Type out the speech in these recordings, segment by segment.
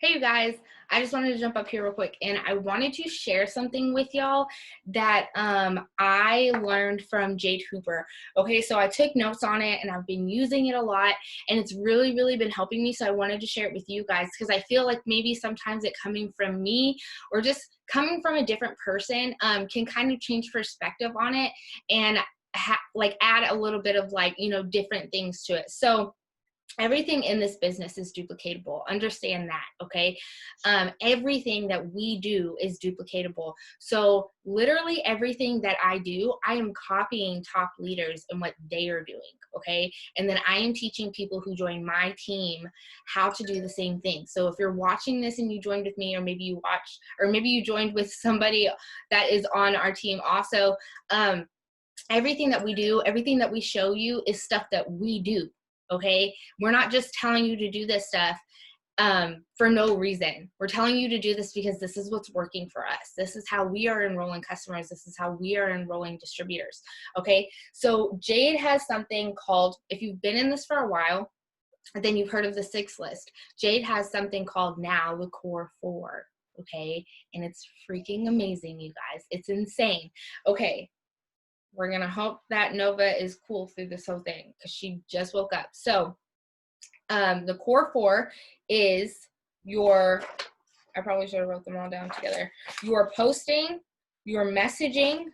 Hey you guys, I just wanted to jump up here real quick and I wanted to share something with y'all that I learned from Jade Hooper. Okay, so I took notes on it and I've been using it a lot and it's really been helping me. So I wanted to share it with you guys because I feel like maybe sometimes it coming from me or just coming from a different person can kind of change perspective on it and like add a little bit of like, different things to it. So everything in this business is duplicatable. Understand that, okay? Everything that we do is duplicatable. So literally everything that I do, I am copying top leaders and what they are doing, okay? And then I am teaching people who join my team how to do the same thing. So if you're watching this and you joined with me, or maybe you watched, or maybe you joined with somebody that is on our team also, everything that we do, everything that we show you is stuff that we do. Okay, we're not just telling you to do this stuff for no reason. We're telling you to do this because this is what's working for us. This is how we are enrolling customers. This is how we are enrolling distributors. Okay, so Jade has something called, if you've been in this for a while, then you've heard of the 6 list. Jade has something called now the core 4. Okay, and it's freaking amazing, you guys. It's insane. Okay, we're gonna hope that Nova is cool through this whole thing because she just woke up. So the core 4 is your, I probably should have wrote them all down together. Your posting, your messaging,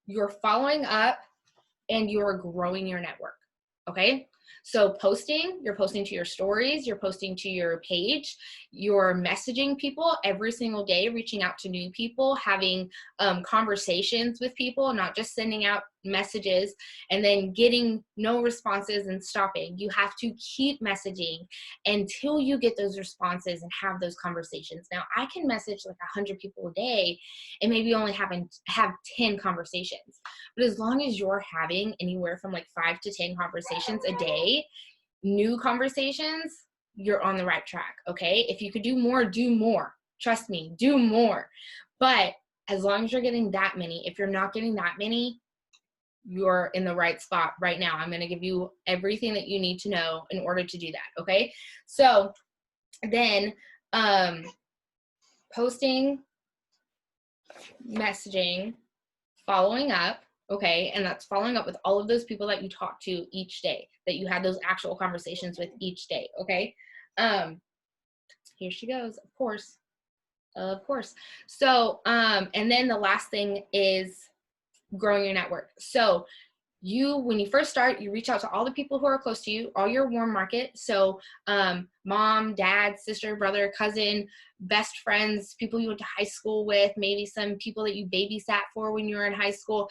your following up, and you're growing your network. Okay, so posting, you're posting to your stories, you're posting to your page, you're messaging people every single day, reaching out to new people, having conversations with people, not just sending out messages and then getting no responses and stopping. You have to keep messaging until you get those responses and have those conversations. Now I can message like 100 people a day and maybe only have 10 conversations, but as long as you're having anywhere from like 5 to 10 conversations a day, new conversations, you're on the right track. Okay, if you could do more, do more. Trust me, do more. But as long as you're getting that many, if you're not getting that many, you're in the right spot right now. I'm going to give you everything that you need to know in order to do that. Okay, so then posting, messaging, following up. Okay, and that's following up with all of those people that you talk to each day, that you had those actual conversations with each day. Okay, here she goes, of course. So and then the last thing is growing your network. So when you first start, you reach out to all the people who are close to you, all your warm market. So mom, dad, sister, brother, cousin, best friends, people you went to high school with, maybe some people that you babysat for when you were in high school,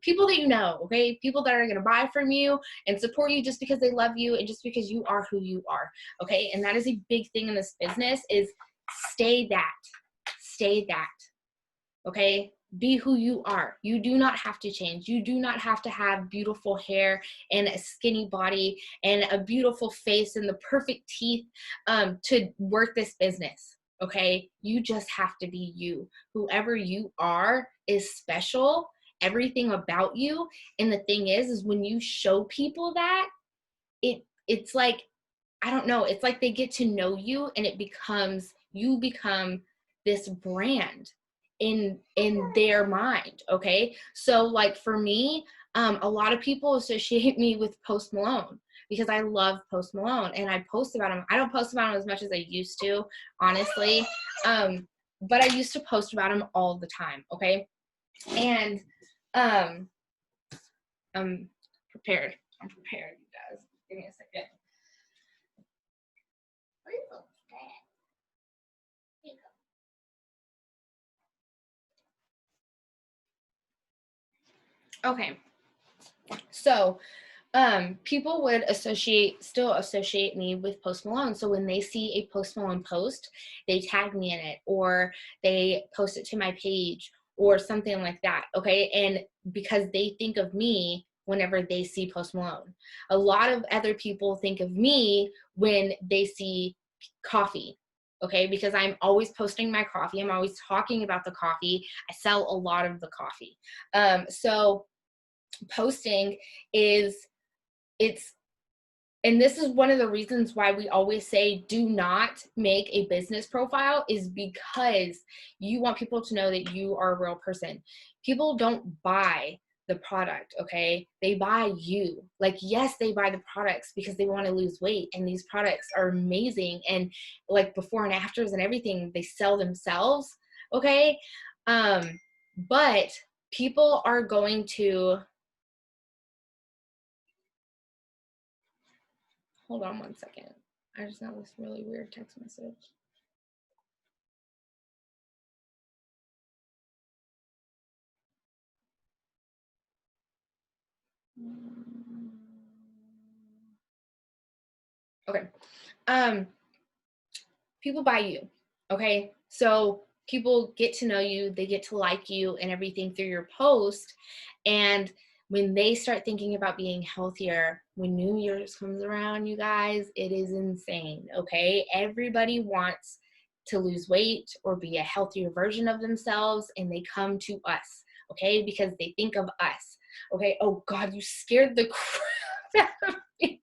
people that you know, okay? People that are gonna buy from you and support you just because they love you and just because you are who you are, okay? And that is a big thing in this business, is stay that, okay? Be who you are. You do not have to change. You do not have to have beautiful hair and a skinny body and a beautiful face and the perfect teeth to work this business, okay? You just have to be you. Whoever you are is special, everything about you. And the thing is when you show people that, it's like, I don't know, it's like they get to know you and you become this brand in their mind. Okay, so like for me, a lot of people associate me with Post Malone because I love Post Malone and I post about him. I don't post about him as much as I used to, honestly, but I used to post about him all the time. Okay, and I'm prepared, you guys. Give me a second. Okay, so people would still associate me with Post Malone. So when they see a Post Malone post, they tag me in it or they post it to my page or something like that. Okay, and because they think of me whenever they see Post Malone. A lot of other people think of me when they see coffee. Okay, because I'm always posting my coffee. I'm always talking about the coffee. I sell a lot of the coffee. So posting is, it's And this is one of the reasons why we always say do not make a business profile, is because you want people to know that you are a real person. People don't buy the product, okay? They buy you. Like, yes, they buy the products because they want to lose weight, and these products are amazing, and like before and afters and everything, they sell themselves, okay? But people are going to, hold on one second. I just got this really weird text message. Okay. People buy you. Okay. So people get to know you, they get to like you and everything through your post. And when they start thinking about being healthier, when New Year's comes around, you guys, it is insane. Okay. Everybody wants to lose weight or be a healthier version of themselves, and they come to us. Okay. Because they think of us. Okay. Oh God, you scared the crap out of me.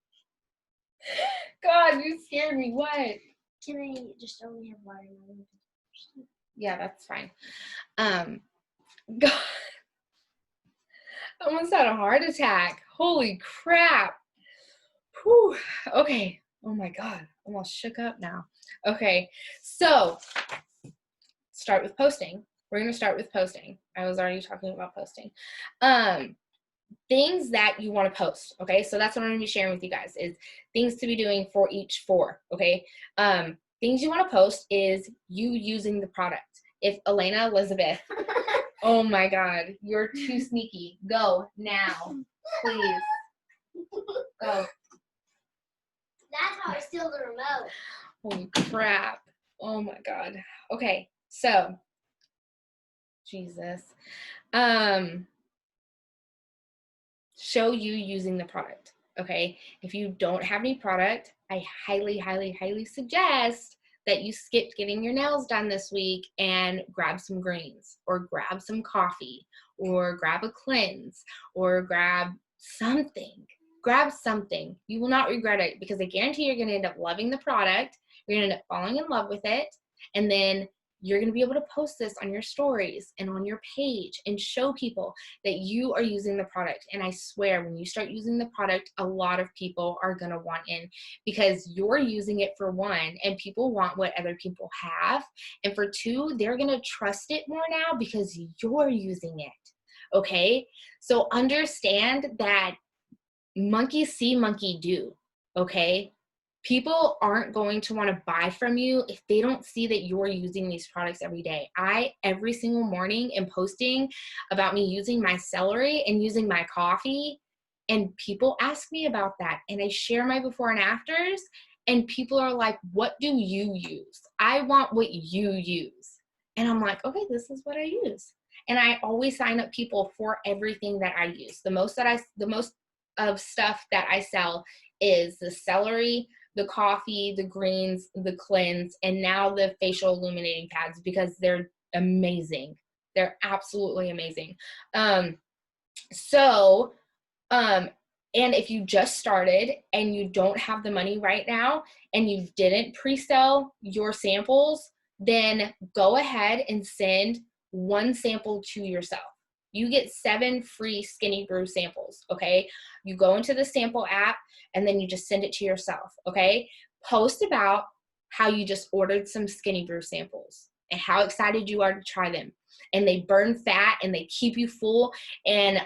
God, you scared me. What? Can I just only have water? Yeah, that's fine. God, I almost had a heart attack. Holy crap. Whew. Okay. Oh my God. Almost shook up now. Okay. So start with posting. We're going to start with posting. I was already talking about posting. Things that you want to post. Okay. So that's what I'm going to be sharing with you guys, is things to be doing for each four. Okay. Things you want to post is you using the product. If Elena Elizabeth, oh my God, you're too sneaky. Go now, please. Go. That's how I steal the remote. Holy crap. Oh my God. Okay, so Jesus. Show you using the product. Okay. If you don't have any product, I highly, highly, highly suggest that you skip getting your nails done this week and grab some greens, or grab some coffee, or grab a cleanse, or grab something. Grab something. You will not regret it, because I guarantee you're going to end up loving the product. You're going to end up falling in love with it. And then you're going to be able to post this on your stories and on your page and show people that you are using the product. And I swear, when you start using the product, a lot of people are going to want in, because you're using it, for one, and people want what other people have. And for two, they're going to trust it more now because you're using it. Okay. So understand that monkey see, monkey do. Okay. People aren't going to want to buy from you if they don't see that you're using these products every day. I, every single morning, am posting about me using my celery and using my coffee, and people ask me about that, and I share my before and afters, and people are like, what do you use? I want what you use. And I'm like, okay, this is what I use. And I always sign up people for everything that I use. The most of stuff that I sell is the celery, the coffee, the greens, the cleanse, and now the facial illuminating pads, because they're amazing. They're absolutely amazing. And if you just started and you don't have the money right now and you didn't pre-sell your samples, then go ahead and send one sample to yourself. You get 7 free Skinny Brew samples, okay? You go into the sample app and then you just send it to yourself, okay? Post about how you just ordered some Skinny Brew samples and how excited you are to try them. And they burn fat and they keep you full, and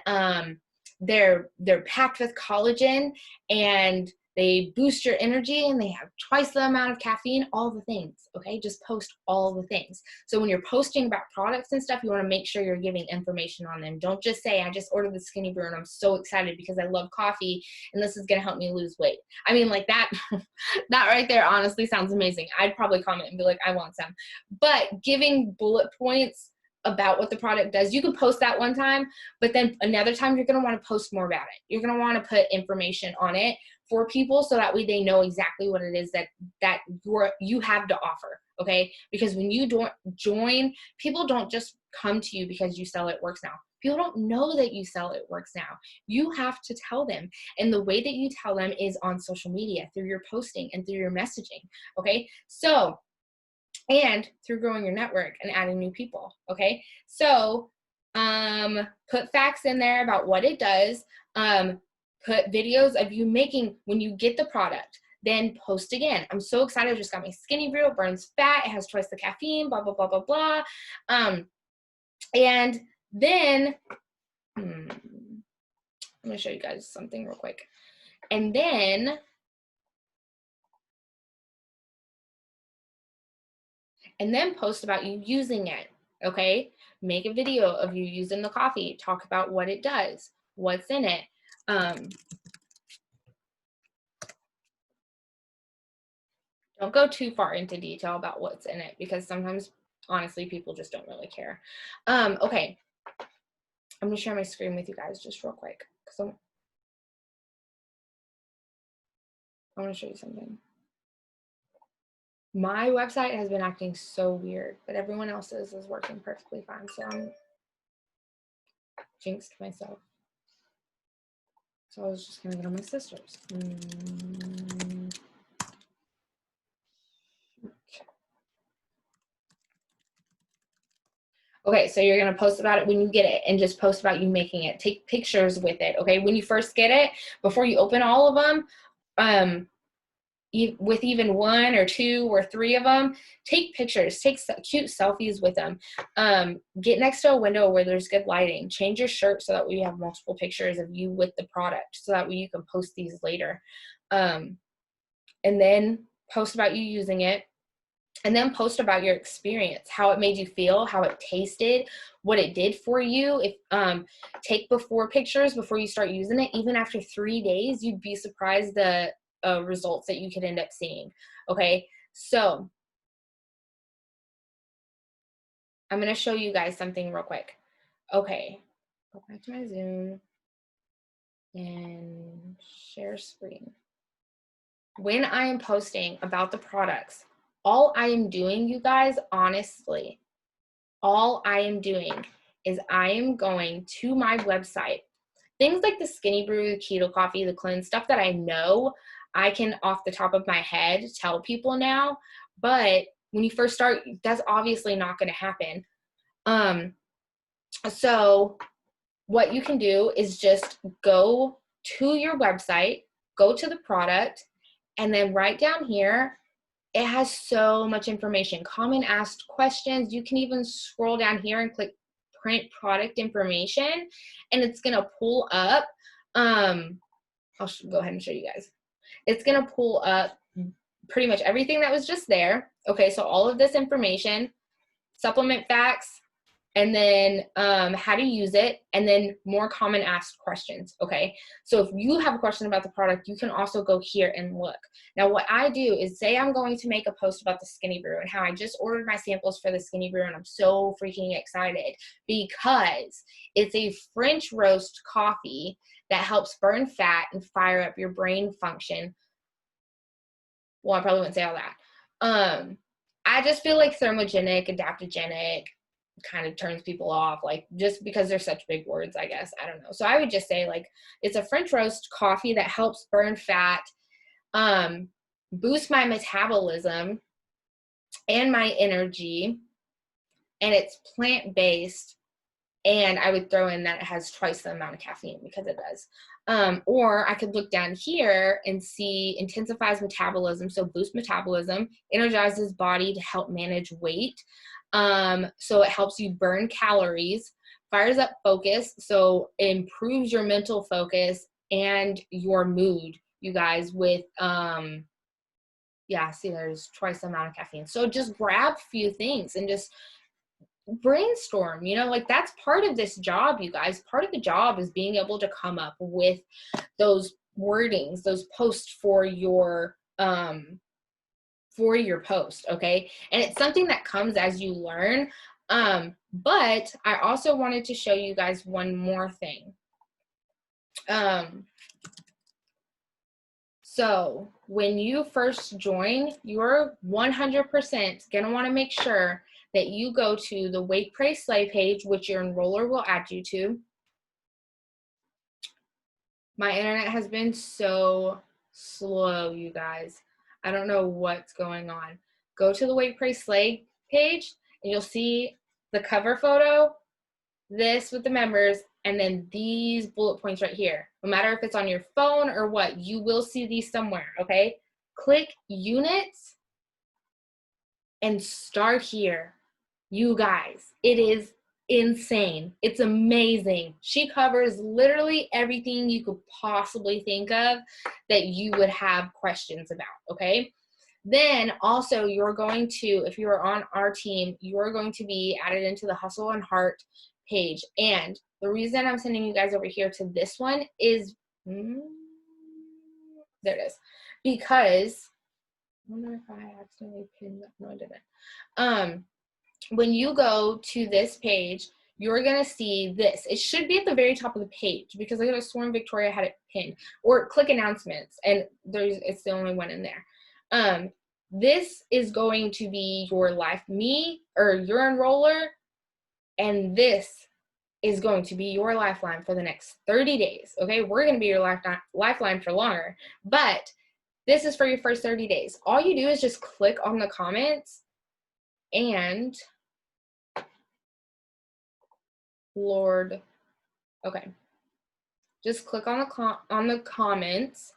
they're packed with collagen, and they boost your energy, and they have twice the amount of caffeine, all the things, okay? Just post all the things. So when you're posting about products and stuff, you want to make sure you're giving information on them. Don't just say, I just ordered the Skinny Brew and I'm so excited because I love coffee and this is going to help me lose weight. I mean, like that, that right there honestly sounds amazing. I'd probably comment and be like, I want some. But giving bullet points about what the product does, you can post that one time, but then another time you're going to want to post more about it. You're going to want to put information on it for people, so that way they know exactly what it is that you have to offer, okay? Because when you don't join, people don't just come to you because you sell It Works Now. People don't know that you sell It Works Now. You have to tell them. And the way that you tell them is on social media, through your posting and through your messaging. Okay. So, and through growing your network and adding new people. Okay. So, put facts in there about what it does. Put videos of you making when you get the product. Then post again. I'm so excited. I just got my skinny brew. It burns fat. It has twice the caffeine. Blah blah blah blah blah. And then I'm gonna show you guys something real quick. And then post about you using it. Okay, make a video of you using the coffee. Talk about what it does, what's in it. Don't go too far into detail about what's in it, because sometimes, honestly, people just don't really care. Okay, I'm gonna share my screen with you guys just real quick, because I want to show you something. My website has been acting so weird, but everyone else's is working perfectly fine, so I'm jinxed myself. So I was just gonna get on my sister's. Okay, so you're gonna post about it when you get it, and just post about you making it. Take pictures with it, okay? When you first get it, before you open all of them, with even 1 or 2 or 3 of them, take pictures, take cute selfies with them. Get next to a window where there's good lighting. Change your shirt so that we have multiple pictures of you with the product, so that way you can post these later. And then post about you using it. And then post about your experience, how it made you feel, how it tasted, what it did for you. If take before pictures before you start using it. Even after 3 days, you'd be surprised the results that you could end up seeing. Okay, so I'm going to show you guys something real quick. Okay, go back to my Zoom and share screen. When I am posting about the products, all I am doing, you guys, honestly, all I am doing is I am going to my website. Things like the Skinny Brew, the Keto Coffee, the Cleanse, stuff that I know I can off the top of my head tell people now. But when you first start, that's obviously not going to happen. So what you can do is just go to your website, go to the product, and then right down here, it has so much information. Common asked questions. You can even scroll down here and click print product information, and it's gonna pull up. I'll go ahead and show you guys. It's gonna pull up pretty much everything that was just there. Okay, so all of this information, supplement facts, and then how to use it, and then more common asked questions. Okay, so if you have a question about the product, you can also go here and look. Now what I do is, say I'm going to make a post about the Skinny Brew and how I just ordered my samples for the Skinny Brew, and I'm so freaking excited because it's a French roast coffee that helps burn fat and fire up your brain function. Well, I probably wouldn't say all that. I just feel like thermogenic, adaptogenic kind of turns people off, like, just because they're such big words, I guess. I don't know. So I would just say, like, it's a French roast coffee that helps burn fat, boost my metabolism and my energy, and it's plant-based. And I would throw in that it has twice the amount of caffeine, because it does. Or I could look down here and see intensifies metabolism, so boost metabolism, energizes body to help manage weight. So it helps you burn calories, fires up focus, so it improves your mental focus and your mood, you guys, with, yeah, see, there's twice the amount of caffeine. So just grab a few things and just brainstorm, you know, like, that's part of this job, you guys. Part of the job is being able to come up with those wordings, those posts for your post. Okay, and it's something that comes as you learn. But I also wanted to show you guys one more thing. So when you first join, you're 100% gonna want to make sure that you go to the Wake Pray Slay page, which your enroller will add you to. My internet has been so slow, you guys. I don't know what's going on. Go to the Wake Pray Slay page and you'll see the cover photo, this with the members, and then these bullet points right here. No matter if it's on your phone or what, you will see these somewhere, okay? Click units and start here. You guys, it is insane. It's amazing. She covers literally everything you could possibly think of that you would have questions about, okay? Then also you're going to, if you are on our team, you're going to be added into the Hustle and Heart page. And the reason I'm sending you guys over here to this one is, there it is, because, I wonder if I accidentally pinned that. No, I didn't. When you go to this page, you're going to see this. It should be at the very top of the page because I could have sworn Victoria had it pinned. Or click announcements, and it's the only one in there. This is going to be your your enroller, and this is going to be your lifeline for the next 30 days. Okay, we're going to be your lifeline for longer, but this is for your first 30 days. All you do is just click on the comments and just click on the comments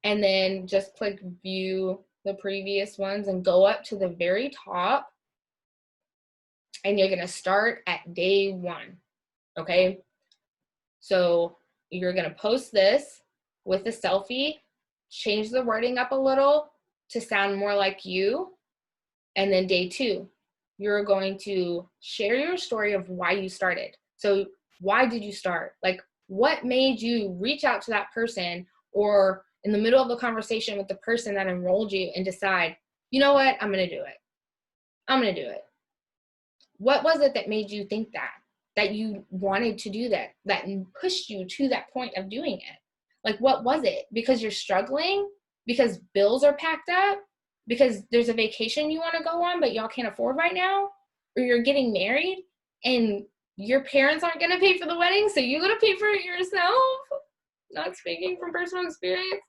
and then just click view the previous ones and go up to the very top, and you're going to start at day 1. Okay, so you're going to post this with a selfie, change the wording up a little to sound more like you, and then day 2 you're going to share your story of why you started. So why did you start? Like, what made you reach out to that person, or in the middle of the conversation with the person that enrolled you, and decide, you know what, I'm going to do it. I'm going to do it. What was it that made you think that you wanted to do that pushed you to that point of doing it? Like, what was it? Because you're struggling? Because bills are packed up? Because there's a vacation you want to go on but y'all can't afford right now? Or you're getting married and your parents aren't going to pay for the wedding, so you're going to pay for it yourself? Not speaking from personal experience.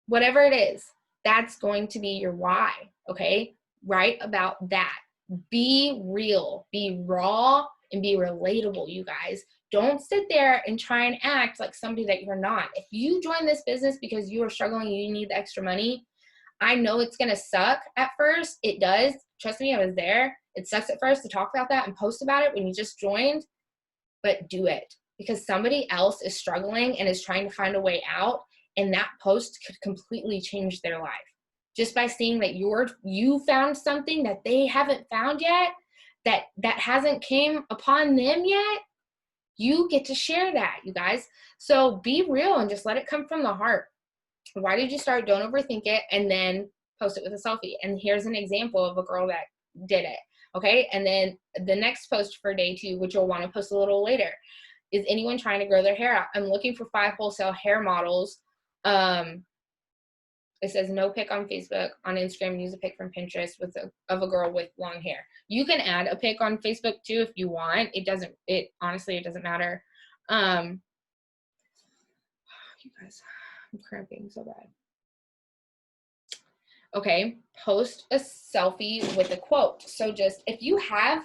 Whatever it is, that's going to be your why, okay? Write about that. Be real, be raw, and be relatable, you guys. Don't sit there and try and act like somebody that you're not. If you join this business because you are struggling and you need the extra money, I know it's going to suck at first. It does. Trust me, I was there. It sucks at first to talk about that and post about it when you just joined, but do it, because somebody else is struggling and is trying to find a way out, and that post could completely change their life. Just by seeing that you found something that they haven't found yet, that hasn't came upon them yet, you get to share that, you guys. So be real and just let it come from the heart. Why did you start? Don't overthink it, and then post it with a selfie. And here's an example of a girl that did it, okay? And then the next post for day 2, which you'll want to post a little later, is anyone trying to grow their hair out? I'm looking for 5 wholesale hair models. It says no pic on Facebook. On Instagram, use a pic from Pinterest of a girl with long hair. You can add a pic on Facebook too if you want. Honestly, it doesn't matter. You guys, I'm cramping so bad. Okay, post a selfie with a quote. So just, if you have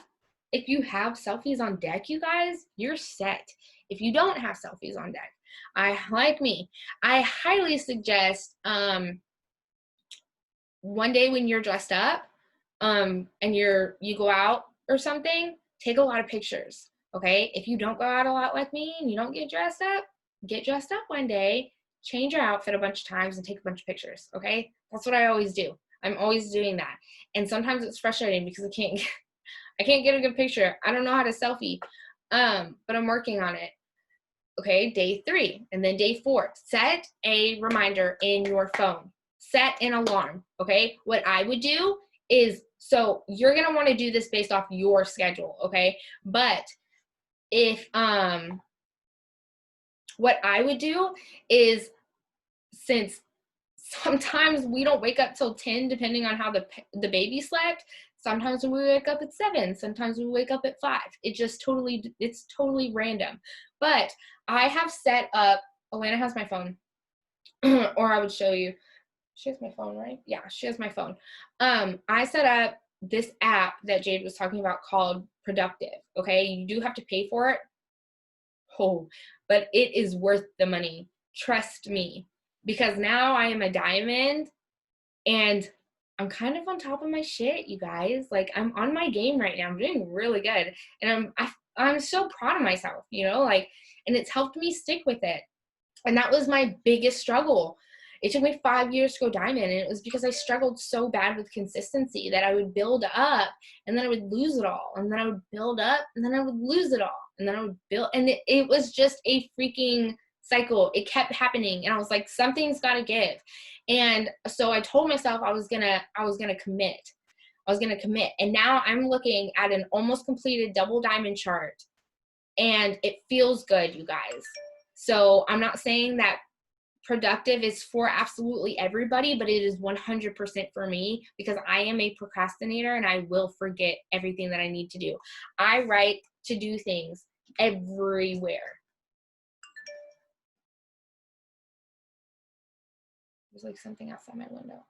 selfies on deck, you guys, you're set. If you don't have selfies on deck, I highly suggest one day when you're dressed up and you go out or something, take a lot of pictures. Okay, if you don't go out a lot like me and you don't get dressed up one day, change your outfit a bunch of times and take a bunch of pictures. Okay, that's what I always do. I'm always doing that, and sometimes it's frustrating because I can't get a good picture. I don't know how to selfie, but I'm working on it. Okay, day 3 and then day 4, set a reminder in your phone. Set an alarm, okay? What I would do is, so you're going to want to do this based off your schedule, okay? But if, what I would do is, since sometimes we don't wake up till 10, depending on how the baby slept, Sometimes we wake up at 7, sometimes we wake up at 5. It's totally random. But I have set up, Alana has my phone, or I would show you. She has my phone, right? Yeah, she has my phone. I set up this app that Jade was talking about called Productive, okay? You do have to pay for it. Oh, but it is worth the money. Trust me. Because now I am a diamond and I'm kind of on top of my shit, you guys. Like, I'm on my game right now. I'm doing really good. And I'm so proud of myself, you know, like, and it's helped me stick with it. And that was my biggest struggle. It took me 5 years to go diamond, and it was because I struggled so bad with consistency that I would build up and then I would lose it all, and then I would build up and then I would lose it all, and then I would build, and it was just a freaking cycle. It kept happening, and I was like, something's got to give. And so I told myself I was gonna commit. I was gonna commit, and now I'm looking at an almost completed double diamond chart, and it feels good, you guys. So I'm not saying that Productive is for absolutely everybody, but it is 100% for me because I am a procrastinator and I will forget everything that I need to do. I write to do things everywhere. There's like something outside my window.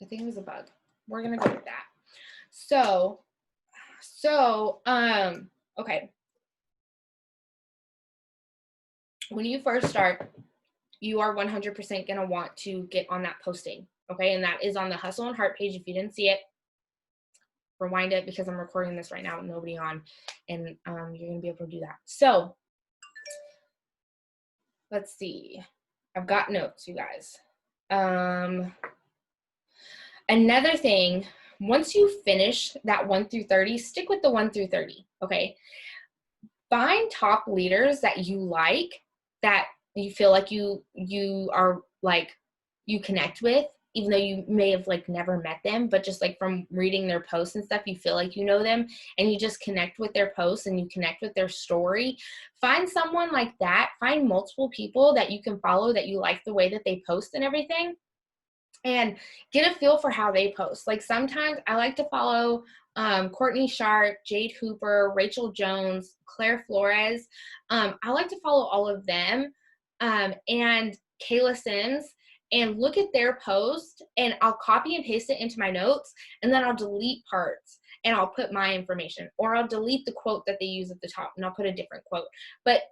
I think it was a bug. We're gonna go with that. So, okay. When you first start, you are 100% going to want to get on that posting, okay? And that is on the Hustle and Heart page. If you didn't see it, rewind it because I'm recording this right now with nobody on, and you're going to be able to do that. So, let's see. I've got notes, you guys. Another thing, once you finish that 1 through 30, stick with the 1 through 30, okay? Find top leaders that you like, that you feel like you are like, you connect with, even though you may have like never met them, but just like from reading their posts and stuff, you feel like you know them, and you just connect with their posts and you connect with their story. Find someone like that. Find multiple people that you can follow that you like the way that they post and everything, and get a feel for how they post. Like, sometimes I like to follow Courtney Sharp, Jade Hooper, Rachel Jones, Claire Flores. I like to follow all of them, and Kayla Sims, and look at their post, and I'll copy and paste it into my notes, and then I'll delete parts and I'll put my information, or I'll delete the quote that they use at the top and I'll put a different quote. But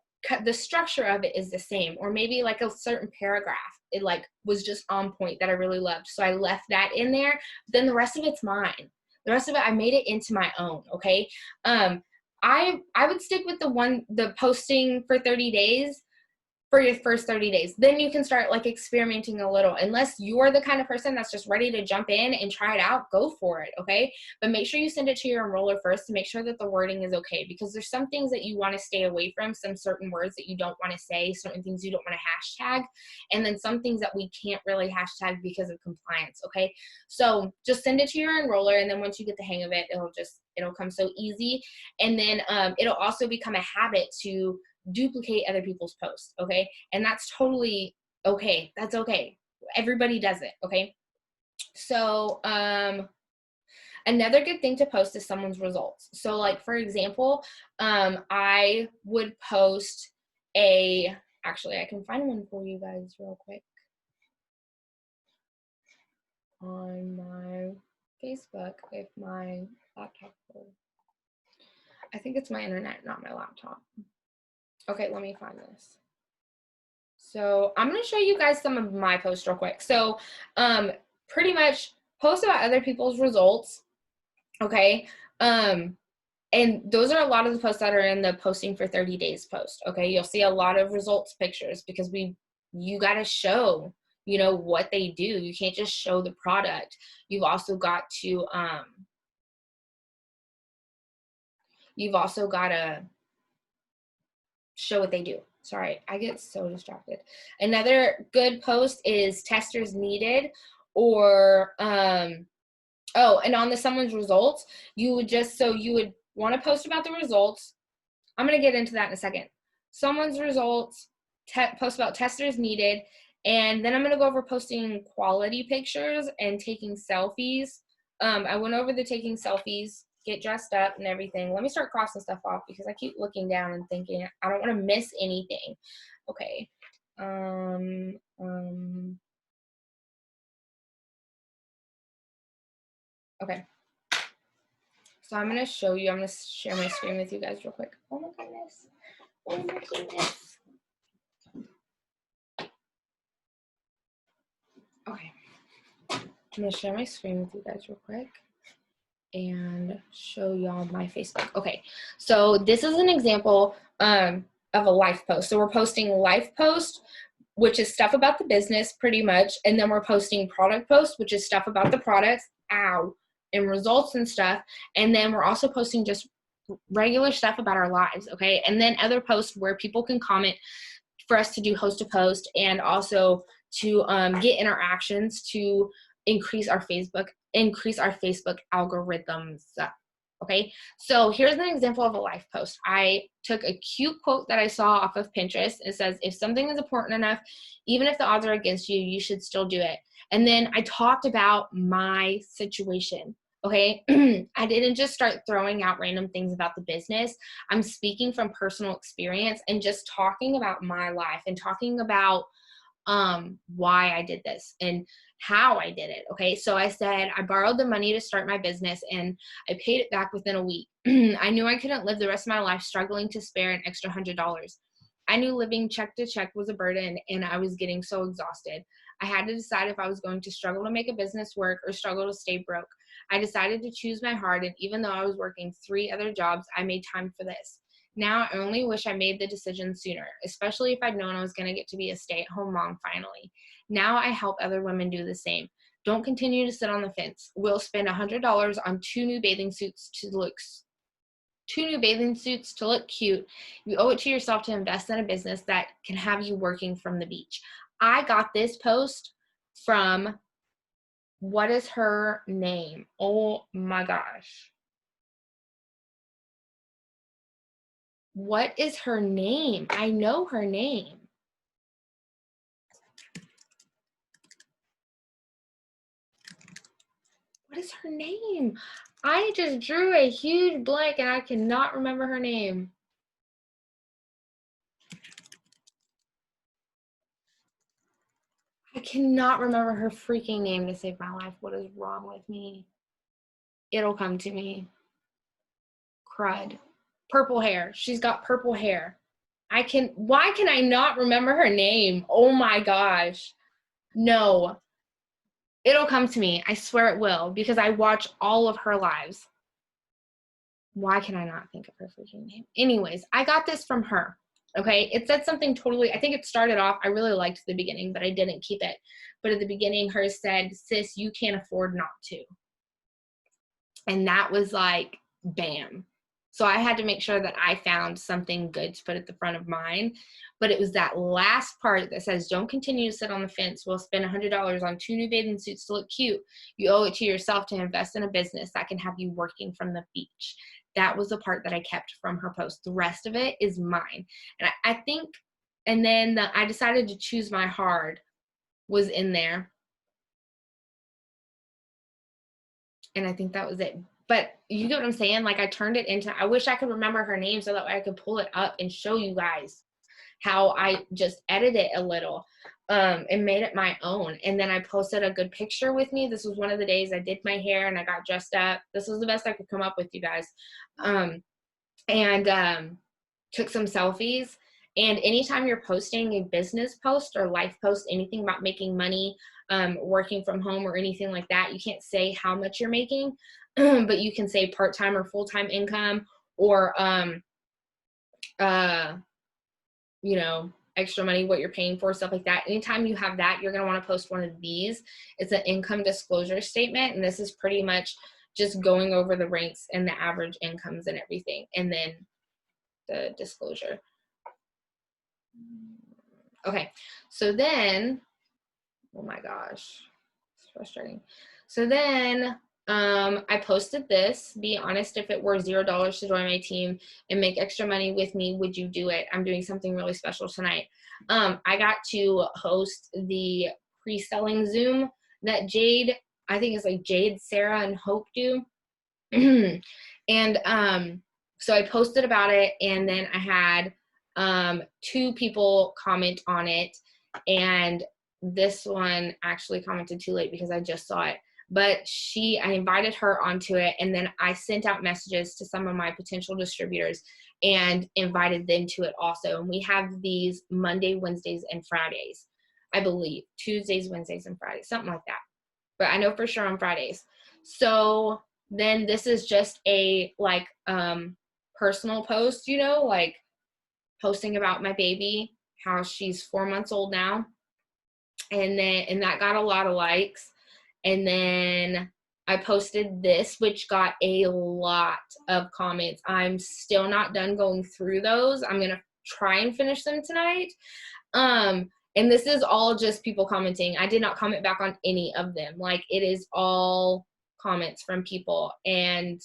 the structure of it is the same, or maybe like a certain paragraph, it like was just on point that I really loved, so I left that in there. Then the rest of it's mine. The rest of it, I made it into my own, okay? I would stick with the posting for 30 days for your first 30 days. Then you can start like experimenting a little. Unless you're the kind of person that's just ready to jump in and try it out, go for it, okay? But make sure you send it to your enroller first to make sure that the wording is okay, because there's some things that you want to stay away from, some certain words that you don't want to say, certain things you don't want to hashtag, and then some things that we can't really hashtag because of compliance, okay? So just send it to your enroller, and then once you get the hang of it, it'll come so easy. And then it'll also become a habit to duplicate other people's posts, okay? And that's totally okay. That's okay. Everybody does it, okay? So another good thing to post is someone's results. So like, for example, I would post actually I can find one for you guys real quick on my Facebook if my laptop will. I think it's my internet, not my laptop. Okay, let me find this. So I'm going to show you guys some of my posts real quick. So pretty much post about other people's results, okay? And those are a lot of the posts that are in the posting for 30 days post, okay? You'll see a lot of results pictures because you got to show, you know, what they do. You can't just show the product. You've also got to show what they do. Sorry, I get so distracted. Another good post is testers needed, or and on someone's results, you would want to post about the results. I'm going to get into that in a second. Someone's results, post about testers needed, And then I'm going to go over posting quality pictures and taking selfies. I went over the taking selfies, get dressed up and everything. Let me start crossing stuff off because I keep looking down and thinking I don't want to miss anything. Okay. Okay. So I'm going to show you, I'm going to share my screen with you guys real quick. Oh my goodness. Oh my goodness. Okay. I'm going to share my screen with you guys real quick and show y'all my Facebook. Okay. So this is an example of a life post. So we're posting life post, which is stuff about the business pretty much. And then we're posting product post, which is stuff about the products. Ow. And results and stuff. And then we're also posting just regular stuff about our lives, okay? And then other posts where people can comment for us to do host to post and also to get interactions to increase our Facebook algorithms. Okay, so here's an example of a life post. I took a cute quote that I saw off of Pinterest. It says, if something is important enough, even if the odds are against you, you should still do it. And then I talked about my situation. Okay, I didn't just start throwing out random things about the business. I'm speaking from personal experience and just talking about my life and talking about why I did this and how I did it. Okay, so I said I borrowed the money to start my business and I paid it back within a week. I knew I couldn't live the rest of my life struggling to spare an extra $100. I knew living check to check was a burden and I was getting so exhausted. I had to decide if I was going to struggle to make a business work or struggle to stay broke. I decided to choose my heart, and even though I was working 3 other jobs, I made time for this. Now I only wish I made the decision sooner, especially if I'd known I was going to get to be a stay-at-home mom finally. Now I help other women do the same. Don't continue to sit on the fence. We'll spend $100 on 2 new bathing suits to look cute. You owe it to yourself to invest in a business that can have you working from the beach. I got this post from, what is her name? Oh my gosh. What is her name? I know her name. What is her name? I just drew a huge blank and I cannot remember her name. I cannot remember her freaking name to save my life. What is wrong with me? It'll come to me. Crud. Purple hair. She's got purple hair. Why can I not remember her name? Oh my gosh. No. It'll come to me. I swear it will, because I watch all of her lives. Why can I not think of her freaking name? Anyways, I got this from her. Okay, it said something totally, I think it started off, I really liked the beginning, but I didn't keep it. But at the beginning, hers said, sis, you can't afford not to. And that was like, bam. So I had to make sure that I found something good to put at the front of mine. But it was that last part that says, don't continue to sit on the fence. We'll spend $100 on 2 new bathing suits to look cute. You owe it to yourself to invest in a business that can have you working from the beach. That was the part that I kept from her post. The rest of it is mine. And I think, and then I decided to choose my heart was in there. And I think that was it. But you get what I'm saying? Like, I turned it into, I wish I could remember her name so that way I could pull it up and show you guys how I just edited it a little and made it my own. And then I posted a good picture with me. This was one of the days I did my hair and I got dressed up. This was the best I could come up with, you guys. Took some selfies. And anytime you're posting a business post or life post, anything about making money, working from home or anything like that, you can't say how much you're making, but you can say part-time or full-time income or, you know, extra money, what you're paying for, stuff like that. Anytime you have that, you're going to want to post one of these. It's an income disclosure statement. And this is pretty much just going over the ranks and the average incomes and everything. And then the disclosure. Okay. So then, oh my gosh, it's frustrating. So then I posted this, be honest, if it were $0 to join my team and make extra money with me, would you do it? I'm doing something really special tonight. I got to host the pre-selling Zoom that Jade, I think it's like Jade, Sarah, and Hope do. And so I posted about it, and then I had 2 people comment on it, and this one actually commented too late because I just saw it. But I invited her onto it, and then I sent out messages to some of my potential distributors and invited them to it also. And we have these Monday, Wednesdays, and Fridays, I believe. Tuesdays, Wednesdays, and Fridays, something like that. But I know for sure on Fridays. So then this is just a like personal post, you know, like posting about my baby, how she's 4 months old now. And that got a lot of likes. And then I posted this, which got a lot of comments. I'm still not done going through those. I'm going to try and finish them tonight. And this is all just people commenting. I did not comment back on any of them. Like, it is all comments from people. And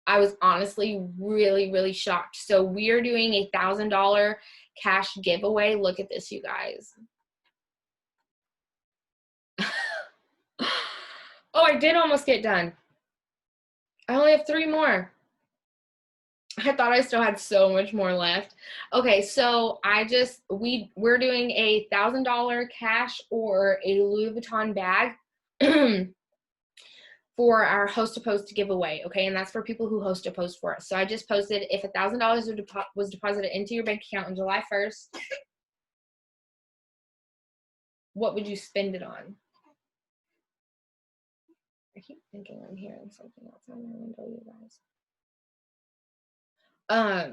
I was honestly really, really shocked. So we are doing a $1,000 cash giveaway. Look at this, you guys. Oh, I did almost get done. I only have 3 more. I thought I still had so much more left. Okay, so we're doing a $1,000 cash or a Louis Vuitton bag for our host a post giveaway. Okay, and that's for people who host a post for us. So I just posted, if $1,000 was deposited into your bank account on July 1st, what would you spend it on? I keep thinking I'm hearing something else on my window, you guys.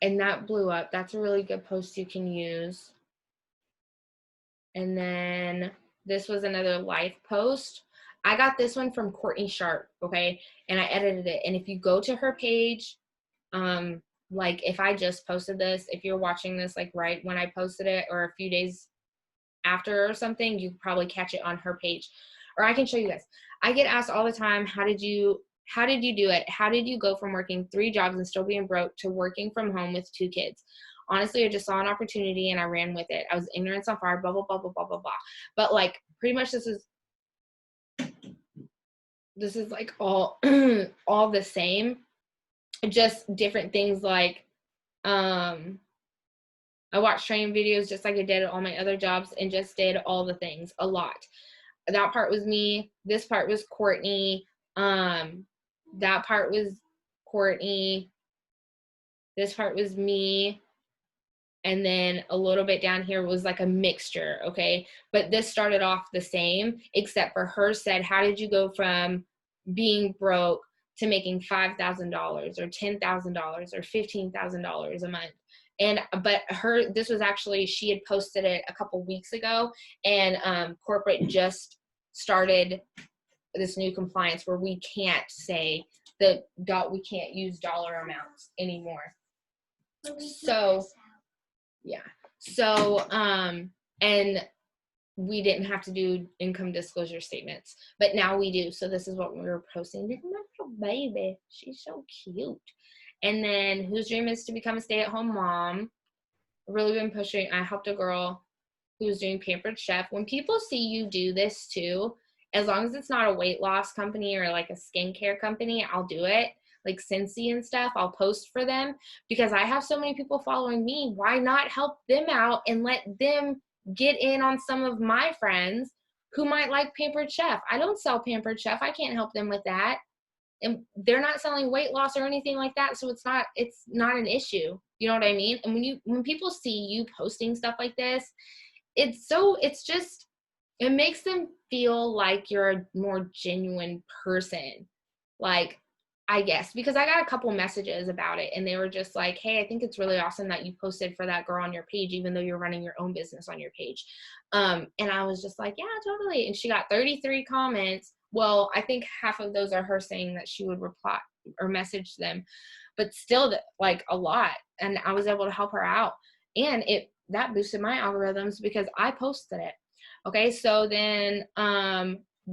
And that blew up. That's a really good post you can use. And then this was another life post. I got this one from Courtney Sharp, okay? And I edited it. And if you go to her page, like if I just posted this, if you're watching this like right when I posted it or a few days after or something, you probably catch it on her page. Or I can show you guys. I get asked all the time, how did you do it? How did you go from working 3 jobs and still being broke to working from home with 2 kids? Honestly, I just saw an opportunity and I ran with it. I was ignorance on fire, blah, blah, blah, blah, blah, blah, blah. But like pretty much this is like all all the same. Just different things like I watched training videos just like I did at all my other jobs and just did all the things a lot. That part was me. This part was Courtney. That part was Courtney. This part was me. And then a little bit down here was like a mixture, okay? But this started off the same, except for her said, how did you go from being broke to making $5,000 or $10,000 or $15,000 a month? But this was actually, she had posted it a couple weeks ago, and corporate just started this new compliance where we can't say we can't use dollar amounts anymore. So yeah. So and we didn't have to do income disclosure statements, but now we do. So this is what we were posting. Look at my little baby. She's so cute. And then whose dream is to become a stay-at-home mom. I've really been pushing. I helped a girl who was doing Pampered Chef. When people see you do this too, as long as it's not a weight loss company or like a skincare company, I'll do it. Like Scentsy and stuff, I'll post for them because I have so many people following me. Why not help them out and let them get in on some of my friends who might like Pampered Chef? I don't sell Pampered Chef. I can't help them with that. And they're not selling weight loss or anything like that, so it's not an issue. You know what I mean? And when people see you posting stuff like this, it makes them feel like you're a more genuine person. Like, I guess, because I got a couple messages about it and they were just like, hey, I think it's really awesome that you posted for that girl on your page, even though you're running your own business on your page. And I was just like, yeah, totally. And she got 33 comments. Well, I think half of those are her saying that she would reply or message them, but still like a lot. And I was able to help her out. And that boosted my algorithms because I posted it. Okay. So then,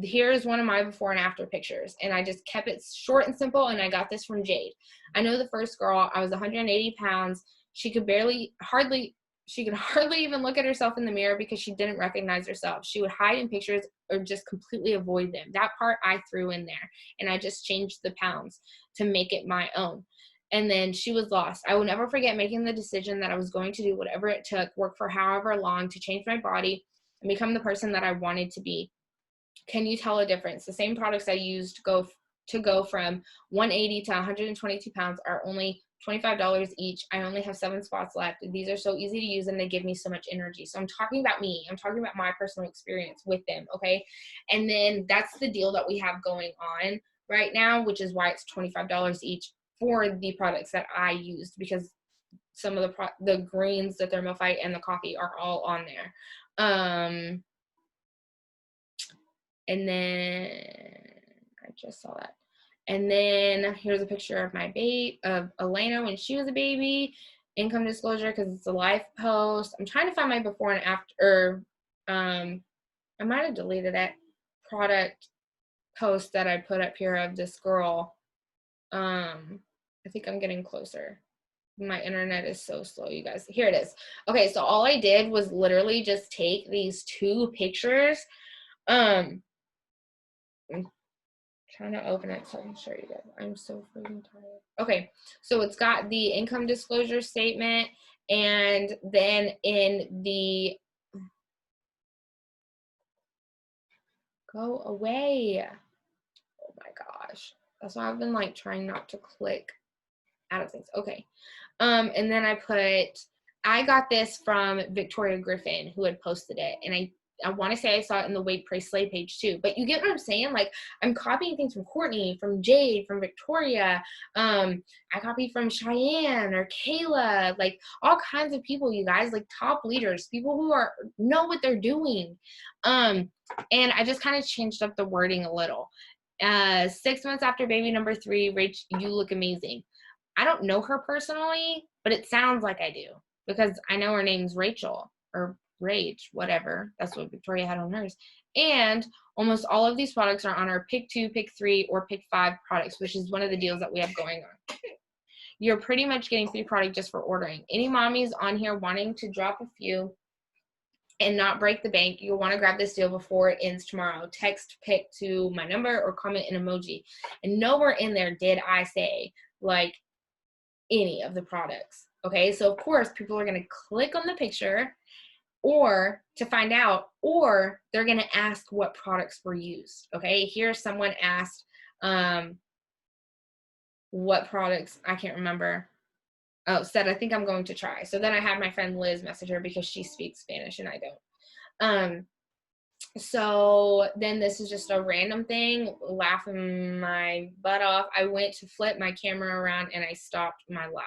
here's one of my before and after pictures, and I just kept it short and simple, and I got this from Jade. I know the first girl, I was 180 pounds. She she could hardly even look at herself in the mirror because she didn't recognize herself. She would hide in pictures or just completely avoid them. That part I threw in there, and I just changed the pounds to make it my own. And then she was lost. I will never forget making the decision that I was going to do whatever it took, work for however long to change my body and become the person that I wanted to be. Can you tell a difference? The same products I used to go from 180 to 122 pounds are only $25 each. I only have 7 spots left. These are so easy to use and they give me so much energy. So I'm talking about me. I'm talking about my personal experience with them, okay? And then that's the deal that we have going on right now, which is why it's $25 each for the products that I used, because some of the greens, the thermophyte, and the coffee are all on there. And then I just saw that. And then here's a picture of of Elena when she was a baby. Income disclosure because it's a life post. I'm trying to find my before and after. I might have deleted that product post that I put up here of this girl. I think I'm getting closer. My internet is so slow, you guys. Here it is. Okay, so all I did was literally just take these 2 pictures. I'm trying to open it so I can show you guys. I'm so freaking tired. Okay, so it's got the income disclosure statement, and then in the go away. Oh my gosh. That's why I've been like trying not to click out of things. Okay. And then I got this from Victoria Griffin, who had posted it, and I want to say I saw it in the Wait, Pray, Slay page too. But you get what I'm saying? Like, I'm copying things from Courtney, from Jade, from Victoria. I copied from Cheyenne or Kayla, like all kinds of people, you guys, like top leaders, people who know what they're doing. And I just kind of changed up the wording a little. 6 months after baby number 3, Rach, you look amazing. I don't know her personally, but it sounds like I do because I know her name's Rachel or Rach, whatever. That's what Victoria had on hers. And almost all of these products are on our pick 2, pick 3, or pick 5 products, which is one of the deals that we have going on. You're pretty much getting free product just for ordering. Any mommies on here wanting to drop a few and not break the bank, you'll want to grab this deal before it ends tomorrow. Text pick to my number or comment an emoji. And nowhere in there did I say like any of the products. Okay, so of course people are going to click on the picture or to find out, or they're going to ask what products were used. Okay, here someone asked what products, I can't remember. Oh, said I think I'm going to try. So then I had my friend Liz message her because she speaks Spanish and I don't. So then this is just a random thing, laughing my butt off. I went to flip my camera around and I stopped my live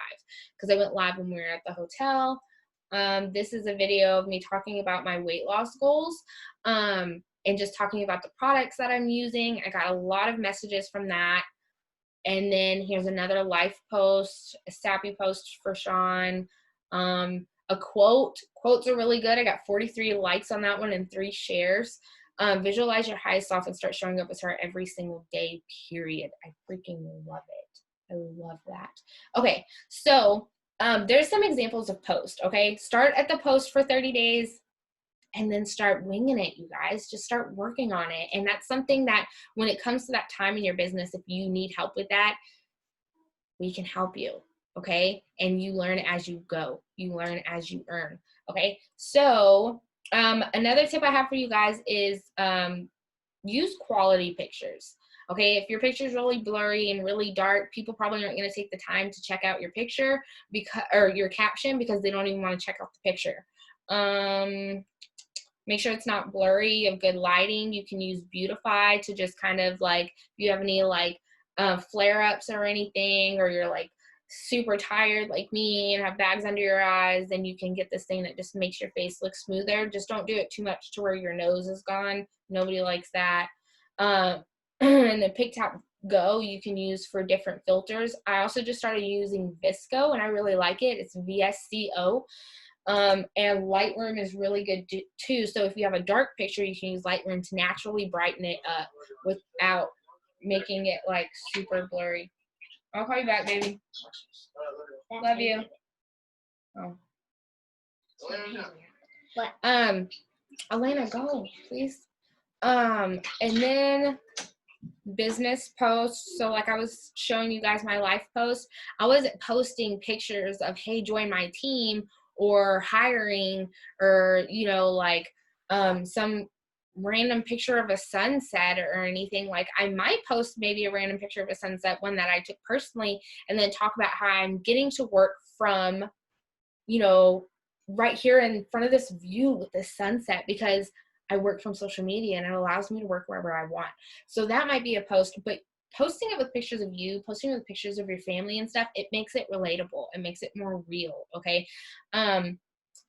because I went live when we were at the hotel. This is a video of me talking about my weight loss goals and just talking about the products that I'm using. I got a lot of messages from that. And then here's another life post, a sappy post for Sean. A quote. Quotes are really good. I got 43 likes on that one and 3 shares. Visualize your highest self and start showing up as her every single day, period. I freaking love it. I love that. Okay, so there's some examples of post, okay? Start at the post for 30 days and then start winging it, you guys. Just start working on it. And that's something that when it comes to that time in your business, if you need help with that, we can help you. Okay, and you learn as you go, you learn as you earn. Okay, so another tip I have for you guys is use quality pictures. Okay, if your picture is really blurry and really dark, people probably aren't going to take the time to check out your picture or your caption because they don't even want to check out the picture. Make sure it's not blurry. You have good lighting. You can use Beautify to just kind of like, if you have any like flare-ups or anything, or you're like super tired like me and have bags under your eyes, then you can get this thing that just makes your face look smoother. Just don't do it too much to where your nose is gone. Nobody likes that. And the Pick Tap Go you can use for different filters. I also just started using Visco and I really like it. It's VSCO. And Lightroom is really good too. So if you have a dark picture, you can use Lightroom to naturally brighten it up without making it like super blurry. I'll call you back, baby. Love you. Oh. What? Elena, go, please. And then business posts. So like I was showing you guys my life post, I wasn't posting pictures of, hey, join my team or hiring, or, you know, like some random picture of a sunset or anything. Like I might post maybe a random picture of a sunset, one that I took personally, and then talk about how I'm getting to work from, you know, right here in front of this view with this sunset, because I work from social media and it allows me to work wherever I want. So that might be a post, but posting it with pictures of you, posting it with pictures of your family and stuff, it makes it relatable. It makes it more real. Okay.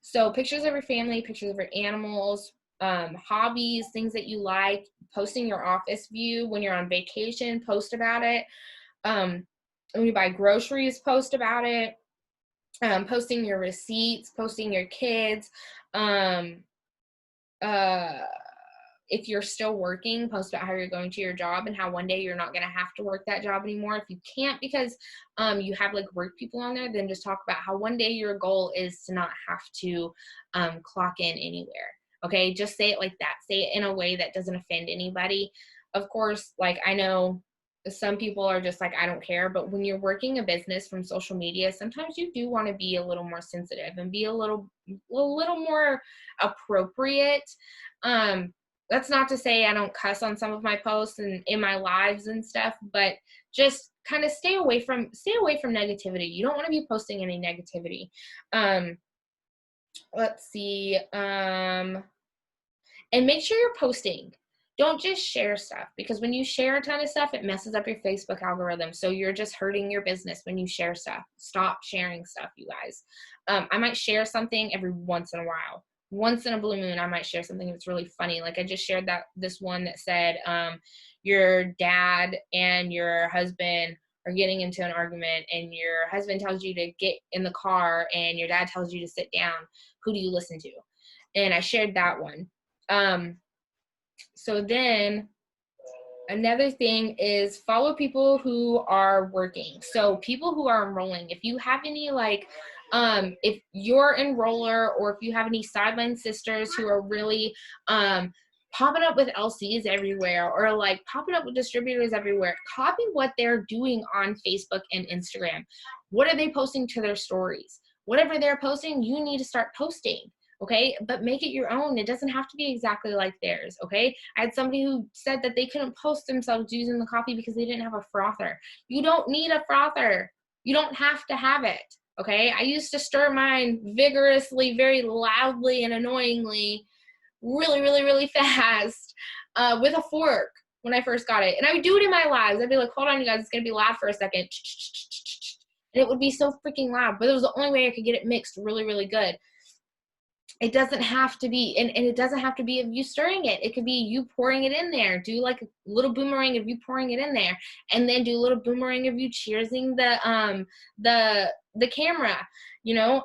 So pictures of your family, pictures of your animals, hobbies, things that you like, posting your office view when you're on vacation, post about it. When you buy groceries, post about it. Posting your receipts, posting your kids. Uh, if you're still working, post about how you're going to your job and how one day you're not going to have to work that job anymore. If you can't because you have like work people on there, then just talk about how one day your goal is to not have to clock in anywhere. Okay, just say it like that. Say it in a way that doesn't offend anybody. Of course, like I know some people are just like, I don't care. But when you're working a business from social media, sometimes you do want to be a little more sensitive and be a little more appropriate. That's not to say I don't cuss on some of my posts and in my lives and stuff, but just kind of stay away from negativity. You don't want to be posting any negativity. Let's see. And make sure you're posting. Don't just share stuff, because when you share a ton of stuff, it messes up your Facebook algorithm. So you're just hurting your business when you share stuff. Stop sharing stuff, you guys. I might share something every once in a while. Once in a blue moon, I might share something that's really funny. Like I just shared this one that said, your dad and your husband are getting into an argument and your husband tells you to get in the car and your dad tells you to sit down. Who do you listen to? And I shared that one. So then another thing is follow people who are working. So people who are enrolling, if you have any like, if you're enroller or if you have any sideline sisters who are really popping up with LCs everywhere or like popping up with distributors everywhere, copy what they're doing on Facebook and Instagram. What are they posting to their stories? Whatever they're posting, you need to start posting. Okay, but make it your own. It doesn't have to be exactly like theirs. Okay, I had somebody who said that they couldn't post themselves using the coffee because they didn't have a frother. You don't need a frother. You don't have to have it. Okay, I used to stir mine vigorously, very loudly and annoyingly, really, really, really fast with a fork when I first got it. And I would do it in my lives. I'd be like, hold on, you guys, it's going to be loud for a second. And it would be so freaking loud, but it was the only way I could get it mixed really, really good. It doesn't have to be, and it doesn't have to be of you stirring it. It could be you pouring it in there. Do like a little boomerang of you pouring it in there, and then do a little boomerang of you cheersing the camera, you know,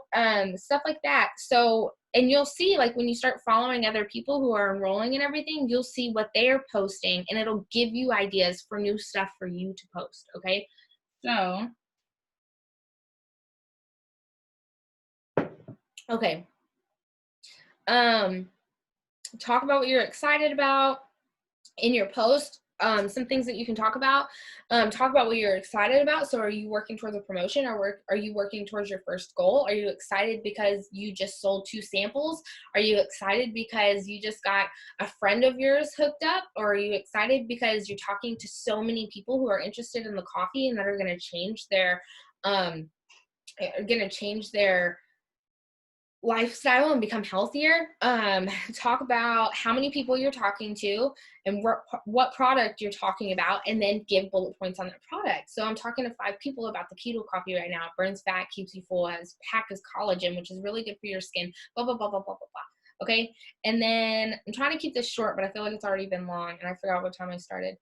stuff like that. So, and you'll see, like when you start following other people who are enrolling and everything, you'll see what they're posting, and it'll give you ideas for new stuff for you to post. Okay, so okay. Talk about what you're excited about in your post. Some things that you can talk about. Talk about what you're excited about. So are you working towards a promotion, or are you working towards your first goal? Are you excited because you just sold 2 samples? Are you excited because you just got a friend of yours hooked up? Or are you excited because you're talking to so many people who are interested in the coffee and that are going to change their lifestyle and become healthier? Talk about how many people you're talking to and what product you're talking about, and then give bullet points on that product. So I'm talking to 5 people about the keto coffee right now. It burns fat, keeps you full, has packed as collagen, which is really good for your skin, blah, blah, blah, blah, blah, blah, blah. Okay. And then I'm trying to keep this short, but I feel like it's already been long and I forgot what time I started.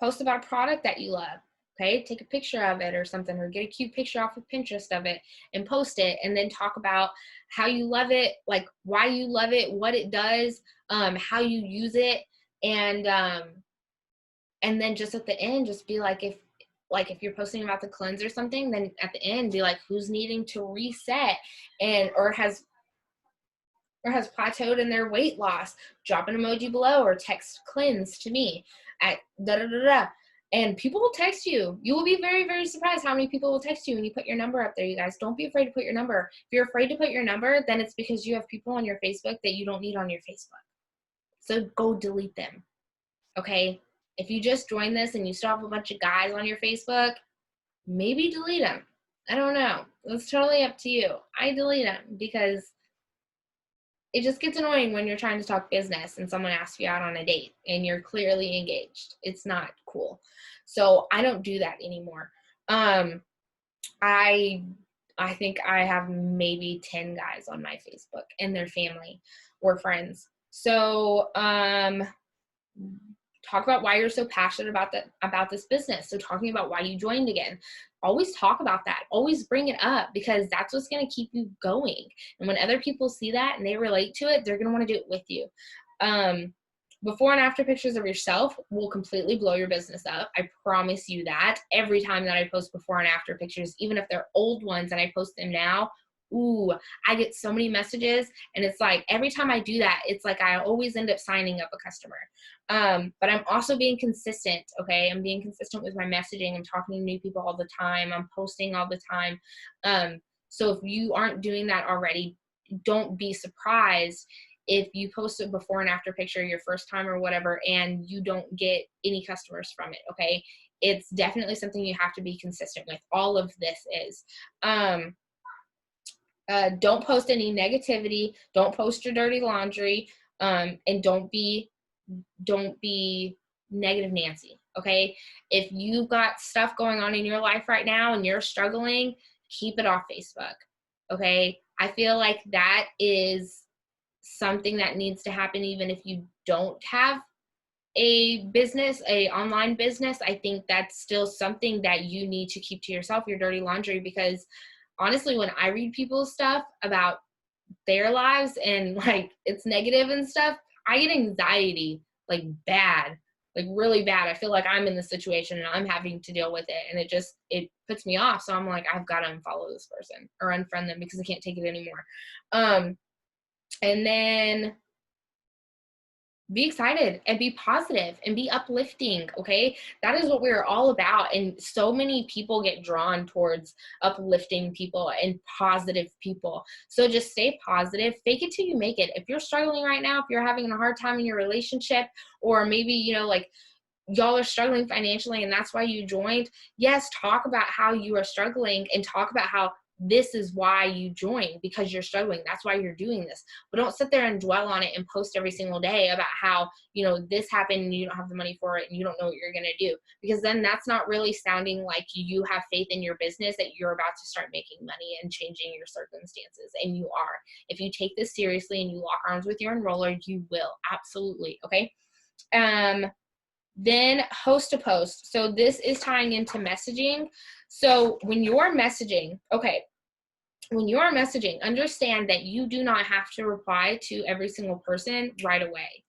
Post about a product that you love. Okay, take a picture of it or something, or get a cute picture off of Pinterest of it and post it, and then talk about how you love it, like why you love it, what it does, how you use it, and then just at the end, just be like, like if you're posting about the cleanse or something, then at the end be like, who's needing to reset and or has plateaued in their weight loss, drop an emoji below or text cleanse to me at da da da da. And people will text you. You will be very, very surprised how many people will text you when you put your number up there, you guys. Don't be afraid to put your number. If you're afraid to put your number, then it's because you have people on your Facebook that you don't need on your Facebook. So go delete them, okay? If you just joined this and you still have a bunch of guys on your Facebook, maybe delete them. I don't know. It's totally up to you. I delete them because it just gets annoying when you're trying to talk business and someone asks you out on a date and you're clearly engaged. It's not cool. So I don't do that anymore. I think I have maybe 10 guys on my Facebook and their family or friends. So talk about why you're so passionate about this business. So talking about why you joined again. Always talk about that. Always bring it up because that's what's going to keep you going. And when other people see that and they relate to it, they're going to want to do it with you. Before and after pictures of yourself will completely blow your business up. I promise you that. Every time that I post before and after pictures, even if they're old ones and I post them now, ooh, I get so many messages. And it's like every time I do that, it's like I always end up signing up a customer. But I'm also being consistent, okay? I'm being consistent with my messaging. I'm talking to new people all the time. I'm posting all the time. So if you aren't doing that already, don't be surprised if you post a before and after picture your first time or whatever and you don't get any customers from it, okay? It's definitely something you have to be consistent with. All of this is. Don't post any negativity. Don't post your dirty laundry. And don't be negative Nancy, okay? If you've got stuff going on in your life right now and you're struggling, keep it off Facebook, okay? I feel like that is something that needs to happen even if you don't have a online business. I think that's still something that you need to keep to yourself, your dirty laundry, because honestly, when I read people's stuff about their lives and like it's negative and stuff, I get anxiety, like bad, like really bad. I feel like I'm in the situation and I'm having to deal with it, and it puts me off. So I'm like, I've got to unfollow this person or unfriend them because I can't take it anymore. And then be excited and be positive and be uplifting, okay? That is what we're all about. And so many people get drawn towards uplifting people and positive people. So just stay positive, fake it till you make it. If you're struggling right now, if you're having a hard time in your relationship, or maybe, like y'all are struggling financially and that's why you joined, yes, talk about how you are struggling and talk about how this is why you joined, because you're struggling. That's why you're doing this. But don't sit there and dwell on it and post every single day about how, this happened and you don't have the money for it and you don't know what you're going to do. Because then that's not really sounding like you have faith in your business that you're about to start making money and changing your circumstances. And you are. If you take this seriously and you lock arms with your enroller, you will. Absolutely. Okay. Then host a post. So this is tying into messaging. So when you're messaging, understand that you do not have to reply to every single person right away.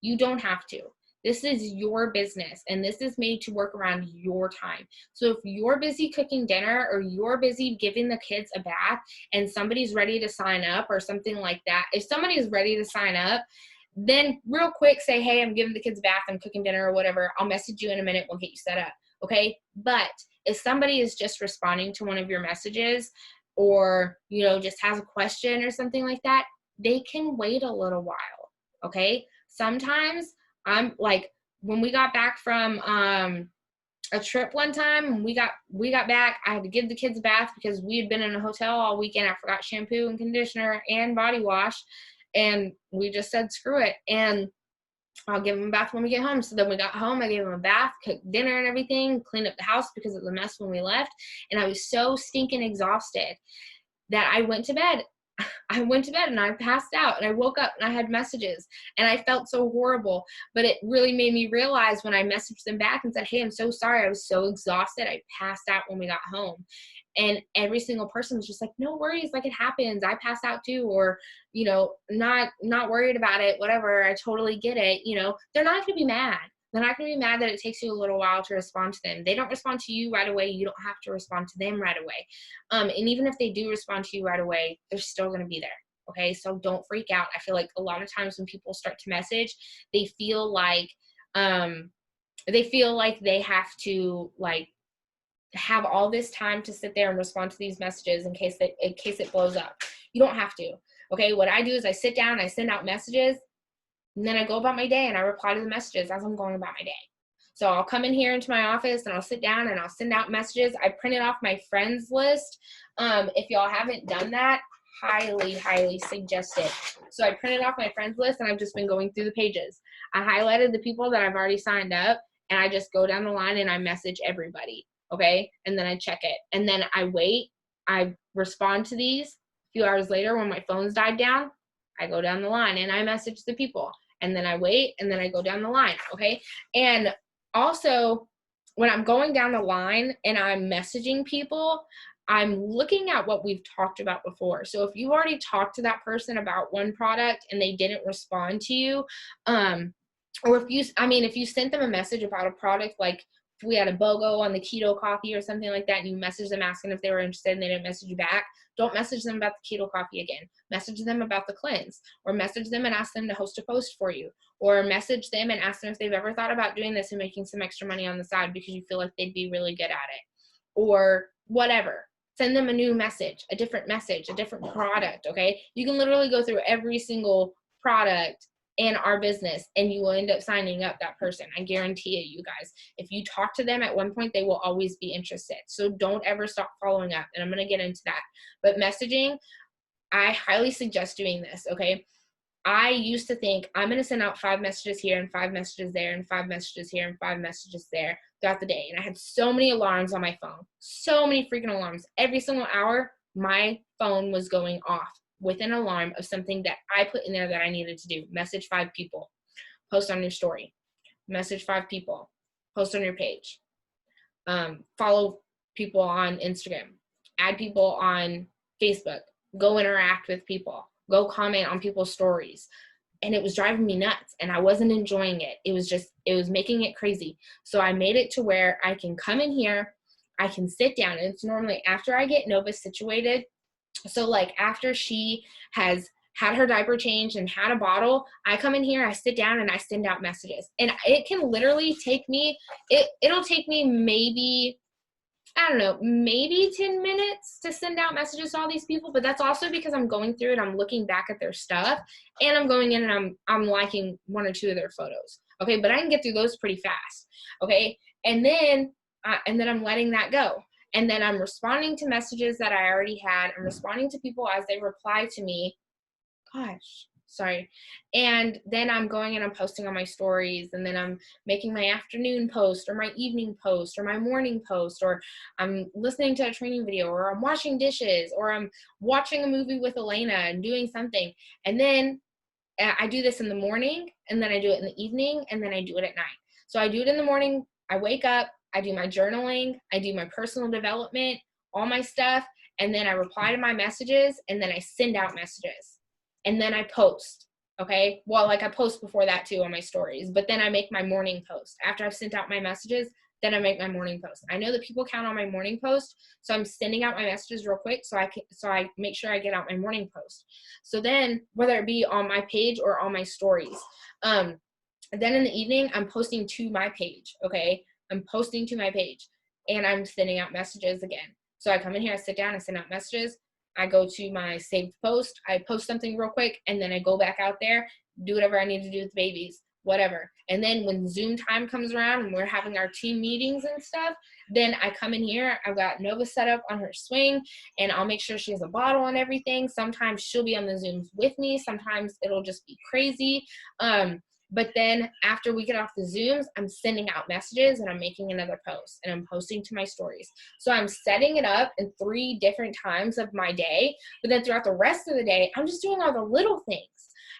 You don't have to. This is your business and this is made to work around your time. So if you're busy cooking dinner or you're busy giving the kids a bath and somebody's ready to sign up or something like that, if somebody is ready to sign up, then real quick say, hey, I'm giving the kids a bath, I'm cooking dinner or whatever. I'll message you in a minute. We'll get you set up. Okay. But if somebody is just responding to one of your messages or, just has a question or something like that, they can wait a little while. Okay. Sometimes I'm like, when we got back from, a trip one time, we got back, I had to give the kids a bath because we had been in a hotel all weekend. I forgot shampoo and conditioner and body wash. And we just said, screw it. And I'll give them a bath when we get home. So then we got home, I gave them a bath, cooked dinner and everything, cleaned up the house because it was a mess when we left. And I was so stinking exhausted that I went to bed. And I passed out and I woke up and I had messages and I felt so horrible, but it really made me realize when I messaged them back and said, hey, I'm so sorry. I was so exhausted. I passed out when we got home. And every single person was just like, no worries. Like it happens. I passed out too. Or, not worried about it. Whatever. I totally get it. They're not going to be mad. They're not going to be mad that it takes you a little while to respond to them. They don't respond to you right away. You don't have to respond to them right away. And even if they do respond to you right away, they're still going to be there. Okay, so don't freak out. I feel like a lot of times when people start to message, they feel like they have to like have all this time to sit there and respond to these messages in case it blows up. You don't have to. Okay, what I do is I sit down, I send out messages, and then I go about my day and I reply to the messages as I'm going about my day. So I'll come in here into my office and I'll sit down and I'll send out messages. I printed off my friends list. If y'all haven't done that, highly suggest it. So I printed off my friends list and I've just been going through the pages. I highlighted the people that I've already signed up and I just go down the line and I message everybody. Okay, and then I check it, and then I wait. I respond to these. A few hours later, when my phone's died down, I go down the line and I message the people, and then I wait, and then I go down the line. Okay, and also when I'm going down the line and I'm messaging people, I'm looking at what we've talked about before. So if you've already talked to that person about one product and they didn't respond to you, or if you sent them a message about a product, like if we had a BOGO on the keto coffee or something like that, and you message them asking if they were interested and they didn't message you back, don't message them about the keto coffee again. Message them about the cleanse, or message them and ask them to host a post for you, or message them and ask them if they've ever thought about doing this and making some extra money on the side because you feel like they'd be really good at it, or whatever. Send them a new message, a different product, okay? You can literally go through every single product in our business and you will end up signing up that person. I guarantee it, you guys. If you talk to them at one point, they will always be interested. So don't ever stop following up, and I'm going to get into that. But messaging, I highly suggest doing this, okay? I used to think I'm going to send out 5 messages here and 5 messages there and 5 messages here and 5 messages there throughout the day. And I had so many alarms on my phone, so many freaking alarms. Every single hour, my phone was going off with an alarm of something that I put in there that I needed to do. Message 5 people, post on your story, message 5 people, post on your page, follow people on Instagram, add people on Facebook, go interact with people, go comment on people's stories. And it was driving me nuts and I wasn't enjoying it. It was making it crazy. So I made it to where I can come in here, I can sit down, and it's normally after I get Nova situated. So like after she has had her diaper changed and had a bottle, I come in here, I sit down and I send out messages. And it can literally take me, it'll take me maybe 10 minutes to send out messages to all these people. But that's also because I'm going through it, I'm looking back at their stuff, and I'm going in and I'm liking 1 or 2 of their photos. Okay, but I can get through those pretty fast. Okay, and then I'm letting that go. And then I'm responding to messages that I already had. I'm responding to people as they reply to me. Gosh, sorry. And then I'm going and I'm posting on my stories, and then I'm making my afternoon post or my evening post or my morning post, or I'm listening to a training video, or I'm washing dishes, or I'm watching a movie with Elena and doing something. And then I do this in the morning, and then I do it in the evening, and then I do it at night. So I do it in the morning. I wake up, I do my journaling, I do my personal development, all my stuff, and then I reply to my messages, and then I send out messages, and then I post, okay? Well, like I post before that too on my stories, but then I make my morning post. After I've sent out my messages, then I make my morning post. I know that people count on my morning post, so I'm sending out my messages real quick so I make sure I get out my morning post. So then, whether it be on my page or on my stories, then in the evening, I'm posting to my page, okay? I'm posting to my page, and I'm sending out messages again. So I come in here, I sit down, I send out messages, I go to my saved post, I post something real quick, and then I go back out there, do whatever I need to do with the babies, whatever. And then when Zoom time comes around and we're having our team meetings and stuff, then I come in here, I've got Nova set up on her swing, and I'll make sure she has a bottle and everything. Sometimes she'll be on the Zooms with me, sometimes it'll just be crazy. But then after we get off the Zooms, I'm sending out messages and I'm making another post and I'm posting to my stories. So I'm setting it up in 3 different times of my day, but then throughout the rest of the day, I'm just doing all the little things.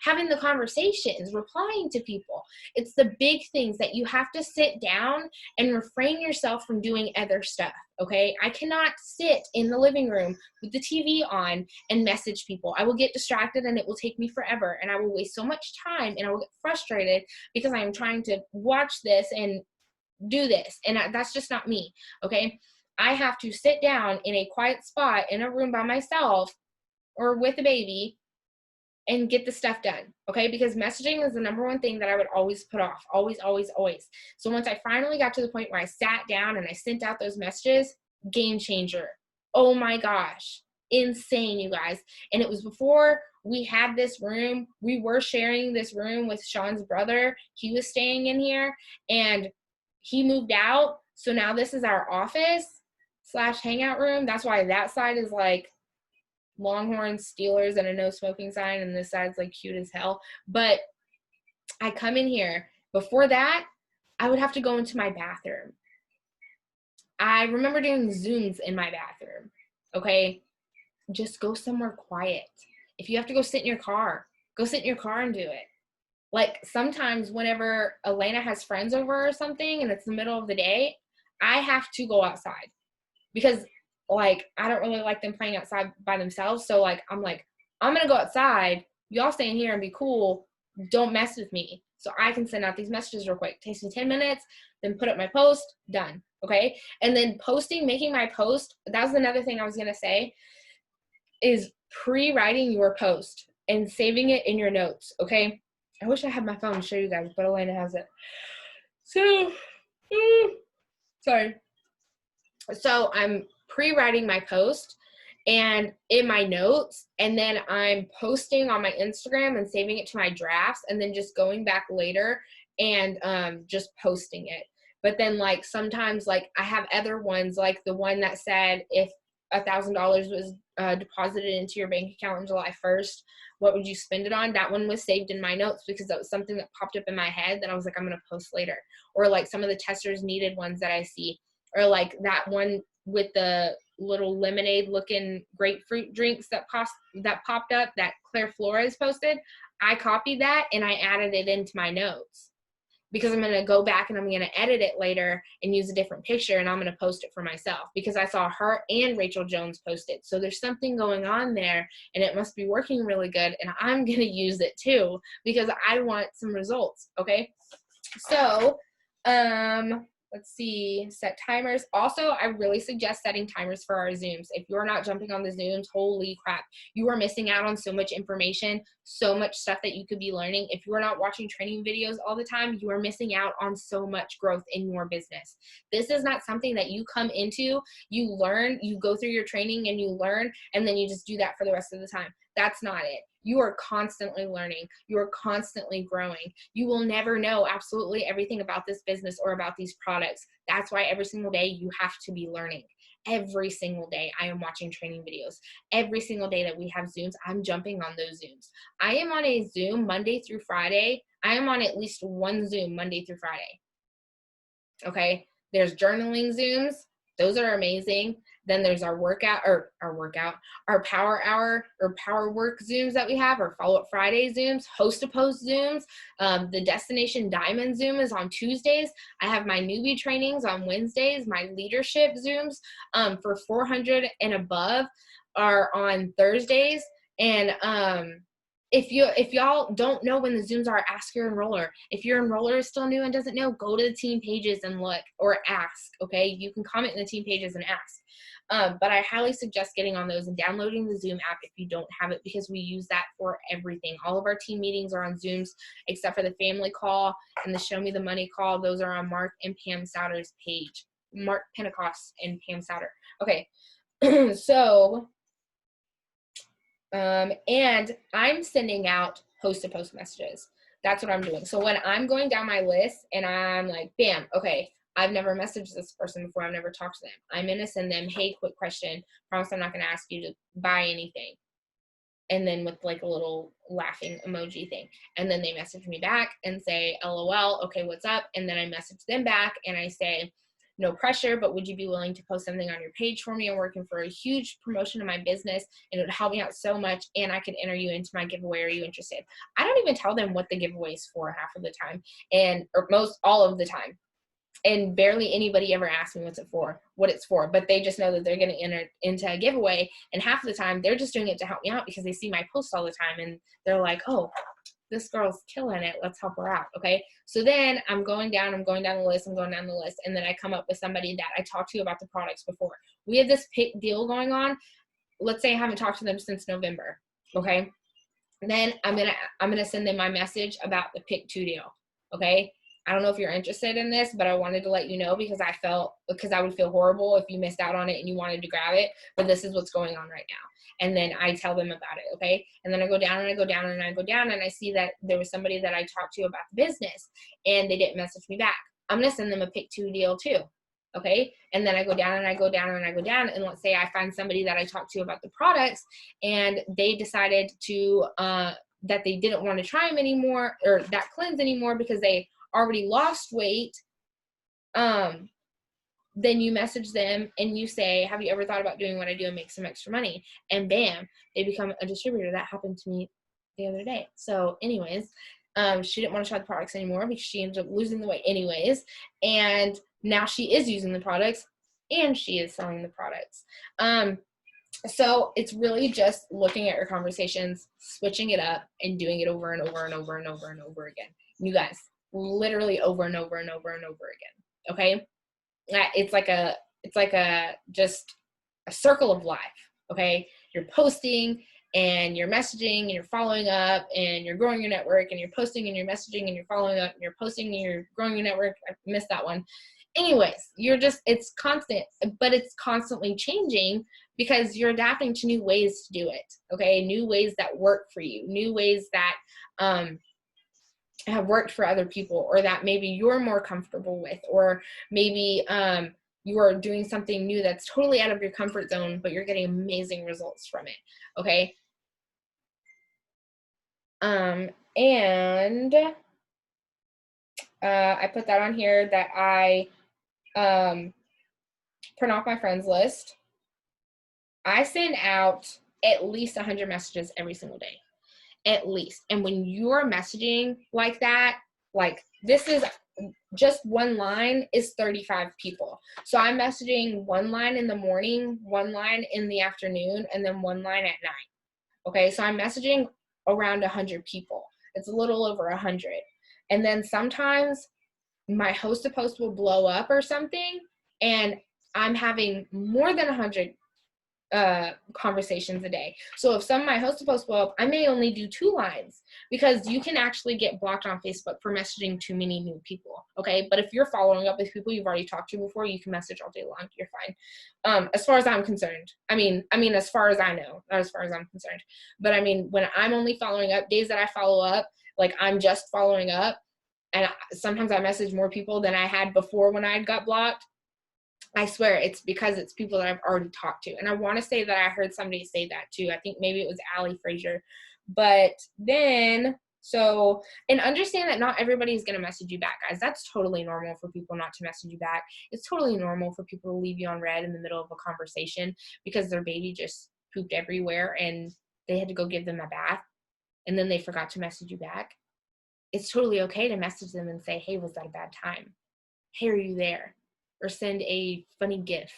having the conversations, replying to people. It's the big things that you have to sit down and refrain yourself from doing other stuff, okay? I cannot sit in the living room with the TV on and message people. I will get distracted and it will take me forever, and I will waste so much time, and I will get frustrated because I am trying to watch this and do this, and that's just not me, okay? I have to sit down in a quiet spot in a room by myself or with a baby and get the stuff done, okay? Because messaging is the number one thing that I would always put off, always, always, always. So once I finally got to the point where I sat down and I sent out those messages, game changer. Oh my gosh, insane, you guys. And it was before we had this room. We were sharing this room with Sean's brother. He was staying in here, and he moved out. So now this is our office / hangout room. That's why that side is like Longhorns, Steelers, and a no smoking sign, and this side's like cute as hell. But I come in here. Before that, I would have to go into my bathroom. I remember doing Zooms in my bathroom. Okay, just go somewhere quiet. If you have to go sit in your car, go sit in your car and do it. Like sometimes whenever Elena has friends over or something and it's the middle of the day, I have to go outside because like I don't really like them playing outside by themselves. So like I'm gonna go outside, y'all stay in here and be cool, don't mess with me, so I can send out these messages real quick. Takes me 10 minutes, then put up my post, done. Okay, and then making my post, that was another thing I was gonna say, is pre-writing your post and saving it in your notes. Okay, I wish I had my phone to show you guys, but Elena has it. So sorry. So I'm pre-writing my post and in my notes, and then I'm posting on my Instagram and saving it to my drafts, and then just going back later and just posting it. But then like sometimes like I have other ones, like the one that said if $1,000 was deposited into your bank account on July 1st, what would you spend it on? That one was saved in my notes because that was something that popped up in my head that I was like, I'm going to post later. Or like some of the testers needed ones that I see, or like that one with the little lemonade looking grapefruit drinks that popped up that Claire Flores posted. I copied that and I added it into my notes because I'm going to go back and I'm going to edit it later and use a different picture, and I'm going to post it for myself because I saw her and Rachel Jones post it. So there's something going on there and it must be working really good, and I'm going to use it too because I want some results. Okay. So, let's see, set timers. Also, I really suggest setting timers for our Zooms. If you're not jumping on the Zooms, holy crap, you are missing out on so much information, so much stuff that you could be learning. If you are not watching training videos all the time, you are missing out on so much growth in your business. This is not something that you come into, you learn, you go through your training and you learn, and then you just do that for the rest of the time. That's not it. You are constantly learning. You are constantly growing. You will never know absolutely everything about this business or about these products. That's why every single day you have to be learning. Every single day I am watching training videos. Every single day that we have Zooms, I'm jumping on those Zooms. I am on a Zoom Monday through Friday. I am on at least one Zoom Monday through Friday. Okay, there's journaling Zooms. Those are amazing. Then there's our power hour or power work Zooms that we have, our follow-up Friday Zooms, host to post Zooms. The Destination Diamond Zoom is on Tuesdays. I have my newbie trainings on Wednesdays. My leadership Zooms for 400 and above are on Thursdays. And if y'all don't know when the Zooms are, ask your enroller. If your enroller is still new and doesn't know, go to the team pages and look, or ask, okay? You can comment in the team pages and ask. But I highly suggest getting on those and downloading the Zoom app if you don't have it, because we use that for everything. All of our team meetings are on Zooms except for the family call and the Show Me the Money call. Those are on Mark and Pam Souter's page. Mark Pentecost and Pam Souter. Okay, so... and I'm sending out post-to-post messages. That's what I'm doing. So when I'm going down my list and I'm like, bam, okay, I've never messaged this person before, I've never talked to them, I'm going to send them, hey, quick question, promise I'm not going to ask you to buy anything. And then with like a little laughing emoji thing. And then they message me back and say, LOL, okay, what's up? And then I message them back and I say, no pressure, but would you be willing to post something on your page for me? I'm working for a huge promotion of my business and it would help me out so much, and I could enter you into my giveaway. Are you interested? I don't even tell them what the giveaway is for half of the time, or all of the time. And barely anybody ever asks me what it's for, but they just know that they're going to enter into a giveaway. And half of the time they're just doing it to help me out because they see my posts all the time and they're like, oh, this girl's killing it. Let's help her out. Okay. So then I'm going down the list. And then I come up with somebody that I talked to about the products before. We have this deal going on. Let's say I haven't talked to them since November. Okay. Then I'm going to send them my message about the pick 2 deal. Okay. I don't know if you're interested in this, but I wanted to let you know because I would feel horrible if you missed out on it and you wanted to grab it, but this is what's going on right now. And then I tell them about it, okay? And then I go down and I see that there was somebody that I talked to about the business and they didn't message me back. I'm going to send them a pick 2 deal too, okay? And then I go down and let's say I find somebody that I talked to about the products and they decided to, that they didn't want to try them anymore or that cleanse anymore because they already lost weight, then you message them and you say, have you ever thought about doing what I do and make some extra money? And bam, they become a distributor. That happened to me the other day. So anyways, she didn't want to try the products anymore because she ended up losing the weight anyways. And now she is using the products and she is selling the products. So it's really just looking at your conversations, switching it up and doing it over and over and over and over and over again. You guys, literally over and over and over and over again. Okay. It's like just a circle of life. Okay. You're posting and you're messaging and you're following up and you're growing your network and you're posting and you're messaging and you're following up and you're posting and you're growing your network. I missed that one. Anyways, it's constant, but it's constantly changing because you're adapting to new ways to do it. Okay. New ways that work for you, new ways that, have worked for other people or that maybe you're more comfortable with, or maybe you are doing something new that's totally out of your comfort zone, but you're getting amazing results from it. Okay. And I put that on here that I print off my friends list. I send out at least 100 messages every single day. At least. And when you're messaging like that, like this is just one line is 35 people. So I'm messaging one line in the morning, one line in the afternoon, and then one line at night. Okay. So I'm messaging around 100 people. It's a little over 100. And then sometimes my host to post will blow up or something, and I'm having more than 100 conversations a day. So if some of my host to post blow up, I may only do 2 lines because you can actually get blocked on Facebook for messaging too many new people. Okay. But if you're following up with people you've already talked to before, you can message all day long. You're fine. As far as I'm concerned, I mean, as far as I know, not as far as I'm concerned, but I mean, when I'm only following up, days that I follow up, like I'm just following up, and sometimes I message more people than I had before when I got blocked. I swear it's because it's people that I've already talked to. And I want to say that I heard somebody say that too. I think maybe it was Allie Frazier. But then, and understand that not everybody is going to message you back, guys. That's totally normal for people not to message you back. It's totally normal for people to leave you on red in the middle of a conversation because their baby just pooped everywhere and they had to go give them a bath and then they forgot to message you back. It's totally okay to message them and say, hey, was that a bad time? Hey, are you there? Or send a funny GIF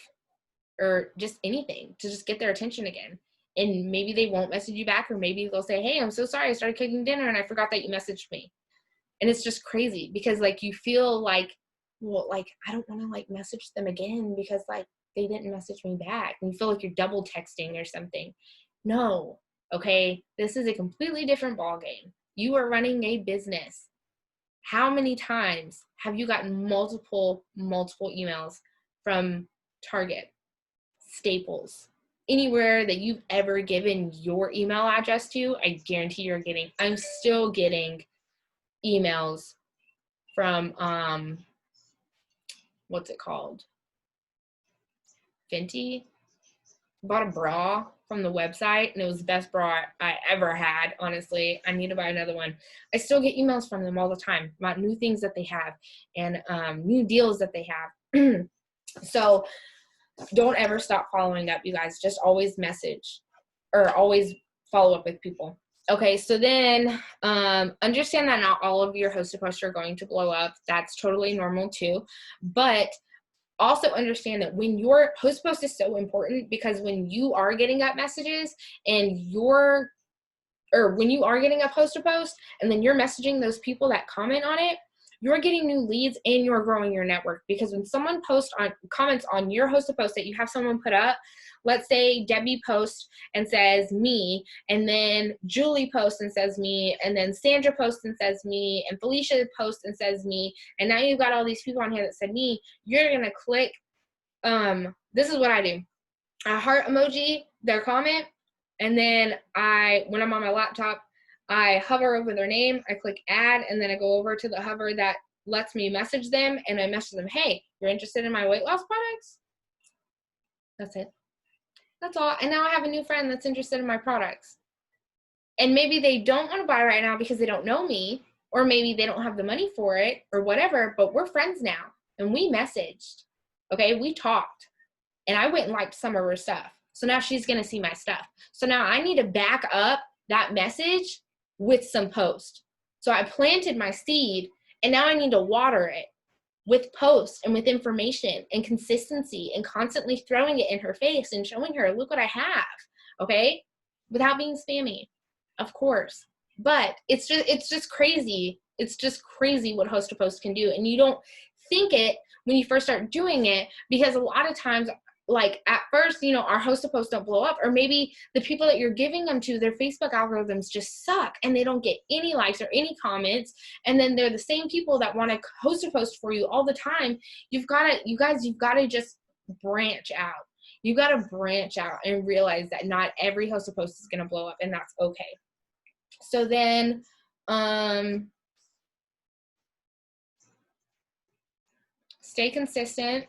or just anything to just get their attention again. And maybe they won't message you back, or maybe they'll say, hey, I'm so sorry, I started cooking dinner and I forgot that you messaged me. And it's just crazy because like you feel like, well, like I don't want to like message them again because like they didn't message me back. And you feel like you're double texting or something. No, okay, this is a completely different ballgame. You are running a business. How many times have you gotten multiple emails from Target, Staples, anywhere that you've ever given your email address to? I guarantee I'm still getting emails from, what's it called? Fenty. Bought a bra from the website and it was the best bra I ever had. Honestly, I need to buy another one. I still get emails from them all the time about new things that they have and new deals that they have. So don't ever stop following up, you guys. Just always message or always follow up with people. Okay, so then understand that not all of your hosted posts are going to blow up. That's totally normal too. But also understand that when your host post is so important, because when you are getting up messages and when you are getting up post to post and then you're messaging those people that comment on it, you're getting new leads and you're growing your network. Because when someone comments on your hosted post that you have someone put up, let's say Debbie posts and says me, and then Julie posts and says me, and then Sandra posts and says me, and Felicia posts and says me, and now you've got all these people on here that said me, you're gonna click, this is what I do. I heart emoji their comment, and then when I'm on my laptop, I hover over their name, I click add, and then I go over to the hover that lets me message them, and I message them, hey, you're interested in my weight loss products? That's it. That's all. And now I have a new friend that's interested in my products. And maybe they don't want to buy right now because they don't know me, or maybe they don't have the money for it, or whatever, but we're friends now, and we messaged, okay? We talked, and I went and liked some of her stuff. So now she's going to see my stuff. So now I need to back up that message with some post. So I planted my seed, and now I need to water it with posts and with information and consistency and constantly throwing it in her face and showing her, look what I have, okay? Without being spammy, of course. But it's just crazy. It's just crazy what host to post can do. And you don't think it when you first start doing it, because a lot of times, like at first, our host to post don't blow up, or maybe the people that you're giving them to, their Facebook algorithms just suck and they don't get any likes or any comments. And then they're the same people that want to host a post for you all the time. You guys, you've got to just branch out. You got to branch out and realize that not every host to post is going to blow up, and that's okay. So then, stay consistent.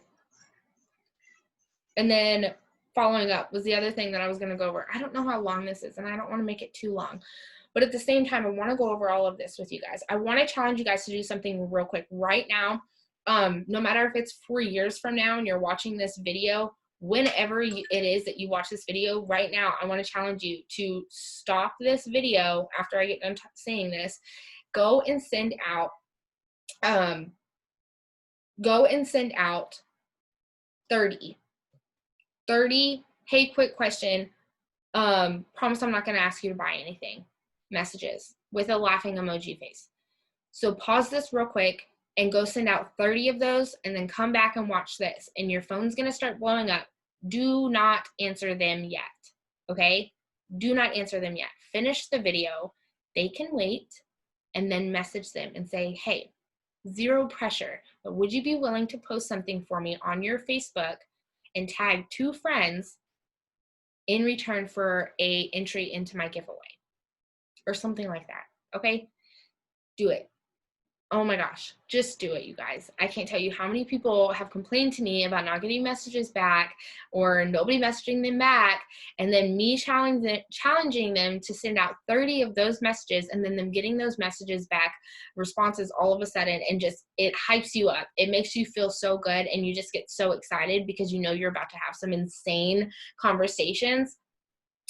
And then following up was the other thing that I was going to go over. I don't know how long this is, and I don't want to make it too long. But at the same time, I want to go over all of this with you guys. I want to challenge you guys to do something real quick right now. No matter if it's 4 years from now and you're watching this video, whenever it is that you watch this video right now, I want to challenge you to stop this video after I get done saying this. Go and send out 30, hey, quick question, promise I'm not going to ask you to buy anything, messages with a laughing emoji face. So pause this real quick and go send out 30 of those, and then come back and watch this, and your phone's going to start blowing up. Do not answer them yet, okay? Do not answer them yet. Finish the video. They can wait, and then message them and say, hey, zero pressure, but would you be willing to post something for me on your Facebook and tag 2 friends in return for a entry into my giveaway or something like that, okay? Do it. Oh my gosh, just do it, you guys. I can't tell you how many people have complained to me about not getting messages back or nobody messaging them back, and then me challenging them to send out 30 of those messages, and then them getting those messages back, responses all of a sudden, and just, it hypes you up. It makes you feel so good, and you just get so excited because you know you're about to have some insane conversations.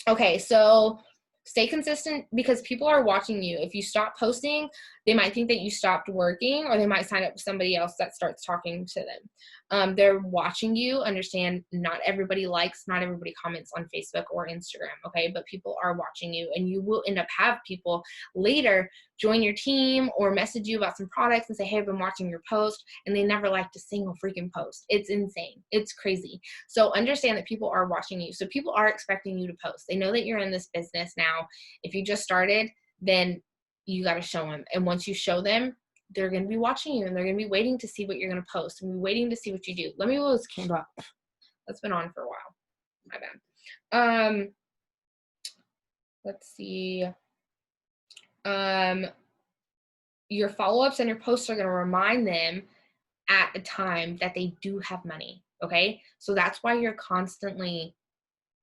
Okay, so stay consistent, because people are watching you. If you stop posting, they might think that you stopped working, or they might sign up with somebody else that starts talking to them. They're watching you. Understand, not everybody likes, not everybody comments on Facebook or Instagram, okay? But people are watching you, and you will end up have people later join your team or message you about some products and say, hey, I've been watching your post, and they never liked a single freaking post. It's insane. It's crazy. So understand that people are watching you. So people are expecting you to post. They know that you're in this business now. If you just started, then you got to show them. And once you show them, they're going to be watching you, and they're going to be waiting to see what you're going to post, and be waiting to see what you do. Let me blow this candle up. That's been on for a while. My bad. Let's see. Your follow-ups and your posts are going to remind them at the time that they do have money. Okay. So that's why you're constantly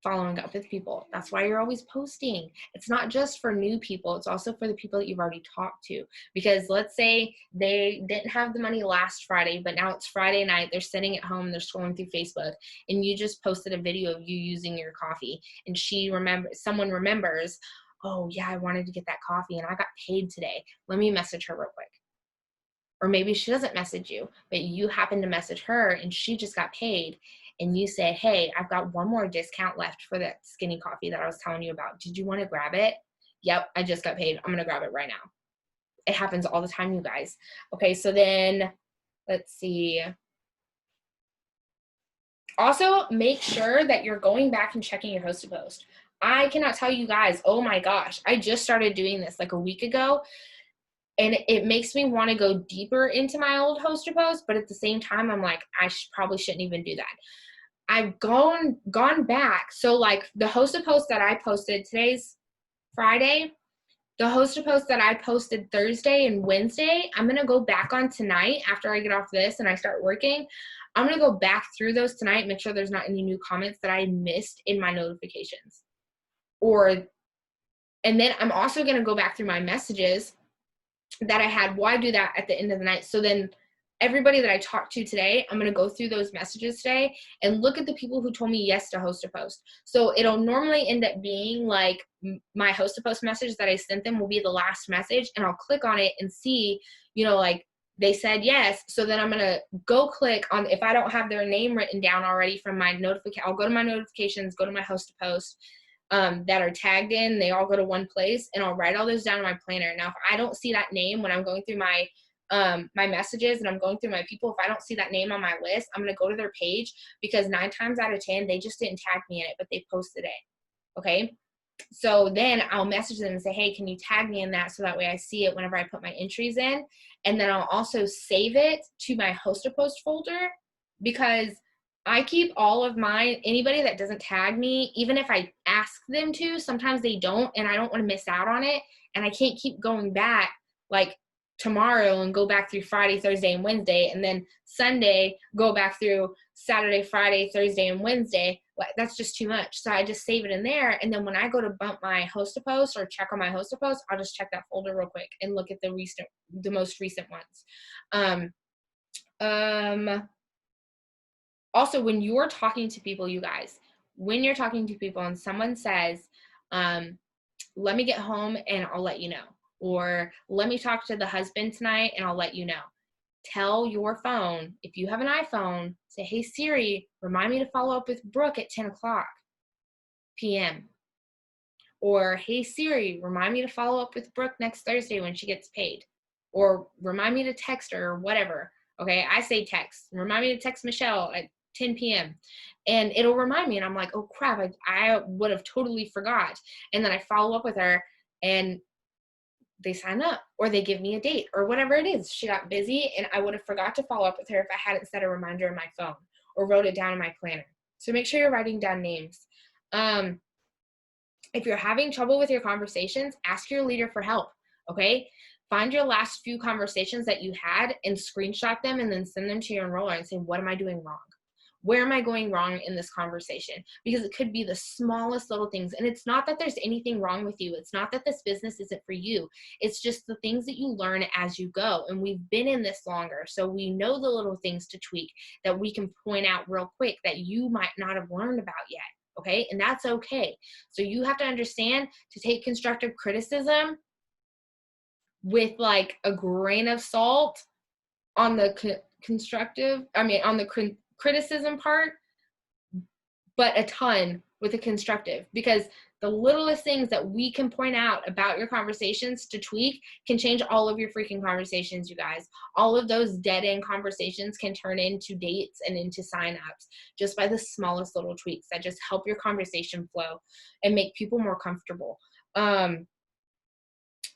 following up with people. That's why you're always posting. It's not just for new people, it's also for the people that you've already talked to. Because let's say they didn't have the money last Friday, but now it's Friday night, they're sitting at home, they're scrolling through Facebook, and you just posted a video of you using your coffee, and someone remembers, oh yeah, I wanted to get that coffee and I got paid today. Let me message her real quick. Or maybe she doesn't message you, but you happen to message her and she just got paid, and you say, hey, I've got one more discount left for that skinny coffee that I was telling you about. Did you want to grab it? Yep, I just got paid. I'm going to grab it right now. It happens all the time, you guys. Okay, so then let's see. Also, make sure that you're going back and checking your host to post. I cannot tell you guys, oh my gosh, I just started doing this like a week ago. And it makes me want to go deeper into my old host to post, but at the same time, I'm like, probably shouldn't even do that. I've gone back. So like the host to post that I posted, today's Friday, the host to post that I posted Thursday and Wednesday, I'm going to go back on tonight after I get off this and I start working. I'm going to go back through those tonight, make sure there's not any new comments that I missed in my notifications. And then I'm also going to go back through my messages that I had. Well, I do that at the end of the night. So then everybody that I talked to today, I'm going to go through those messages today and look at the people who told me yes to host a post. So it'll normally end up being like my host a post message that I sent them will be the last message, and I'll click on it and see, like they said yes. So then I'm going to go click on, if I don't have their name written down already from my notification, I'll go to my notifications, go to my host a post, that are tagged in, they all go to one place, and I'll write all those down in my planner. Now, if I don't see that name when I'm going through my my messages and I'm going through my people, if I don't see that name on my list, I'm going to go to their page, because 9 times out of 10, they just didn't tag me in it, but they posted it. Okay. So then I'll message them and say, hey, can you tag me in that? So that way I see it whenever I put my entries in. And then I'll also save it to my host a post folder, because I keep all of mine. Anybody that doesn't tag me, even if I ask them to, sometimes they don't, and I don't want to miss out on it. And I can't keep going back like tomorrow and go back through Friday, Thursday, and Wednesday, and then Sunday go back through Saturday, Friday, Thursday, and Wednesday. Like, that's just too much. So I just save it in there, and then when I go to bump my host to post or check on my host to post, I'll just check that folder real quick and look at the most recent ones. Also, when you're talking to people, you guys, when you're talking to people and someone says, let me get home and I'll let you know, or let me talk to the husband tonight and I'll let you know. Tell your phone, if you have an iPhone, say, hey Siri, remind me to follow up with Brooke at 10 o'clock p.m. Or hey Siri, remind me to follow up with Brooke next Thursday when she gets paid. Or remind me to text her, or whatever. Okay, I say text. Remind me to text Michelle at 10 p.m. And it'll remind me, and I'm like, oh crap, I would have totally forgot. And then I follow up with her, and they sign up, or they give me a date, or whatever it is. She got busy, and I would have forgot to follow up with her if I hadn't set a reminder in my phone or wrote it down in my planner. So make sure you're writing down names. If you're having trouble with your conversations, ask your leader for help, okay? Find your last few conversations that you had and screenshot them, and then send them to your enroller and say, what am I doing wrong? Where am I going wrong in this conversation? Because it could be the smallest little things. And it's not that there's anything wrong with you. It's not that this business isn't for you. It's just the things that you learn as you go. And we've been in this longer, so we know the little things to tweak that we can point out real quick that you might not have learned about yet. Okay, and that's okay. So you have to understand to take constructive criticism with like a grain of salt on the on the criticism part, but a ton with a constructive, because the littlest things that we can point out about your conversations to tweak can change all of your freaking conversations, you guys. All of those dead-end conversations can turn into dates and into sign-ups just by the smallest little tweaks that just help your conversation flow and make people more comfortable.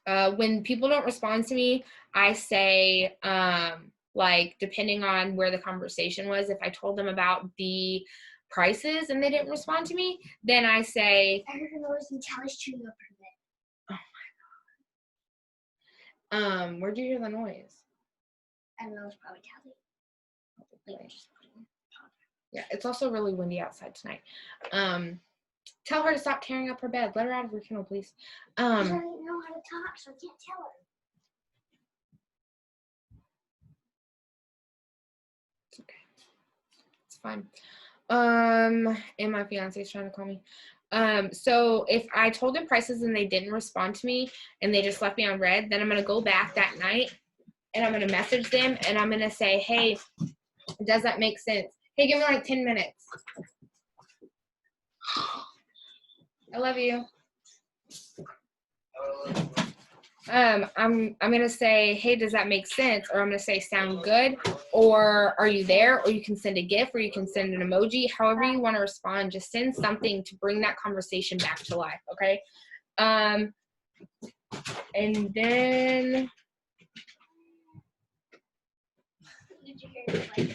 When people don't respond to me, I say, like, depending on where the conversation was, if I told them about the prices and they didn't respond to me, then I say, I heard a noise and Tally's chewing up her bed. oh my god. Where'd you hear the noise? I don't know, it's probably Tally. Yeah, it's also really windy outside tonight. Tell her to stop tearing up her bed. Let her out of her kennel, please. She doesn't know how to talk, so I can't tell her. It's okay. It's fine. And my fiance is trying to call me. So if I told them prices and they didn't respond to me and they just left me on red, then I'm gonna go back that night and I'm gonna message them and I'm gonna say, hey, does that make sense? Hey, give me like 10 minutes. I love you. I'm gonna say, hey, does that make sense? Or I'm gonna say, sound good? Or are you there? Or you can send a GIF or you can send an emoji. However you want to respond, just send something to bring that conversation back to life, okay? And then Did you hear it? Like,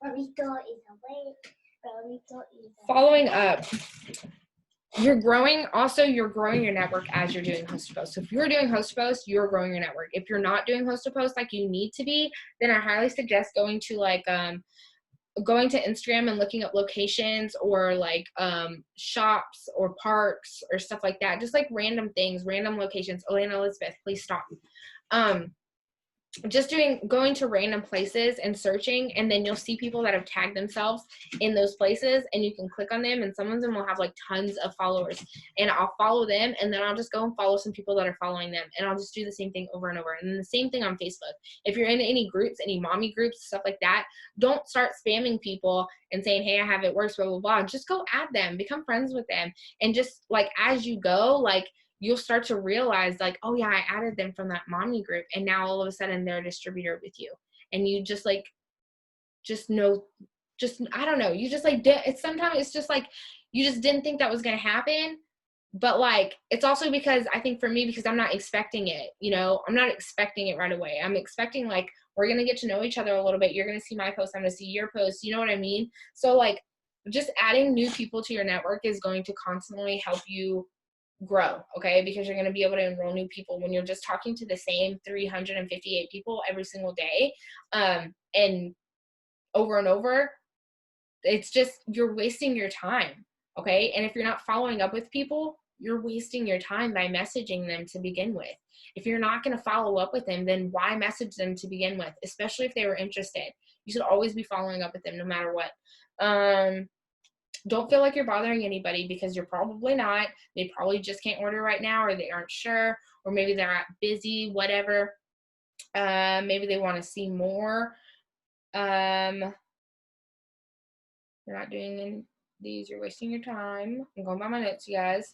Barito is awake. Barito is awake. following up, you're growing your network as you're doing host to post. So if you're doing host to post, you're growing your network. If you're not doing host to post like you need to be, then I highly suggest going to going to Instagram and looking up locations or like shops or parks or stuff like that. Just like random things, random locations. Elena Elizabeth, please stop. Just going to random places and searching, and then you'll see people that have tagged themselves in those places, and you can click on them, and some of them will have like tons of followers, and I'll follow them, and then I'll just go and follow some people that are following them, and I'll just do the same thing over and over. And then the same thing on Facebook. If you're in any groups, any mommy groups, stuff like that, don't start spamming people and saying, hey, I have it works, blah blah blah. Just go add them, become friends with them, and just like as you go, like you'll start to realize like, oh yeah, I added them from that mommy group, and now all of a sudden they're a distributor with you, and you just like know, I don't know, you just like it's sometimes it's just like you just didn't think that was going to happen. But like it's also because I think for me, because I'm not expecting it, I'm not expecting it right away. I'm expecting like we're going to get to know each other a little bit. You're going to see my post, I'm going to see your post, you know what I mean? So like just adding new people to your network is going to constantly help you grow, okay? Because you're going to be able to enroll new people when you're just talking to the same 358 people every single day, and over. It's just you're wasting your time, okay? And if you're not following up with people, you're wasting your time by messaging them to begin with. If you're not going to follow up with them, then why message them to begin with, especially if they were interested? You should always be following up with them no matter what. Don't feel like you're bothering anybody, because you're probably not. They probably just can't order right now, or they aren't sure, or maybe they're busy, whatever. Maybe they want to see more. You're not doing these. You're wasting your time. I'm going by my notes, you guys.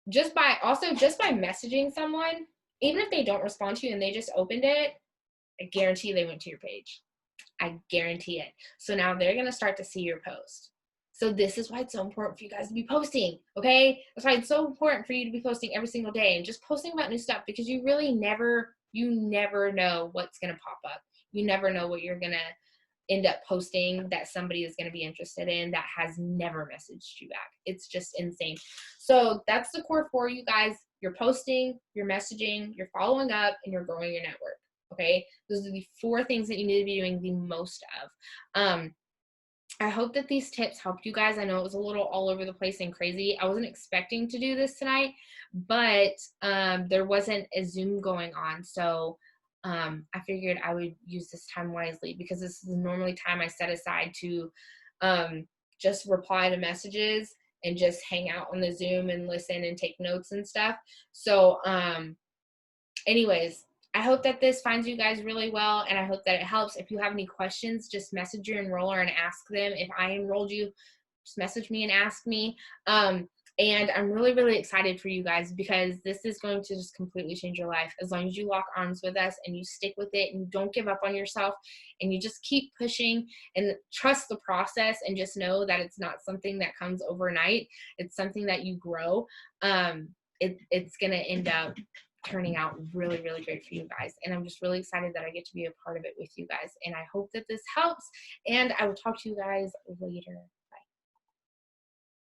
Just by messaging someone, even if they don't respond to you and they just opened it, I guarantee they went to your page. I guarantee it. So now they're going to start to see your post. So this is why it's so important for you guys to be posting, okay? That's why it's so important for you to be posting every single day and just posting about new stuff, because you really never know what's going to pop up. You never know what you're going to end up posting that somebody is going to be interested in that has never messaged you back. It's just insane. So that's the core for you guys. You're posting, you're messaging, you're following up, and you're growing your network. Okay, those are the 4 things that you need to be doing the most of. I hope that these tips helped you guys. I know it was a little all over the place and crazy. I wasn't expecting to do this tonight, but there wasn't a Zoom going on, so I figured I would use this time wisely, because this is normally time I set aside to just reply to messages and just hang out on the Zoom and listen and take notes and stuff. So anyways, I hope that this finds you guys really well, and I hope that it helps. If you have any questions, just message your enroller and ask them. If I enrolled you, just message me and ask me. And I'm really, really excited for you guys, because this is going to just completely change your life. As long as you lock arms with us and you stick with it and you don't give up on yourself and you just keep pushing and trust the process, and just know that it's not something that comes overnight. It's something that you grow. It's going to end up turning out really, really great for you guys. And I'm just really excited that I get to be a part of it with you guys. And I hope that this helps. And I will talk to you guys later.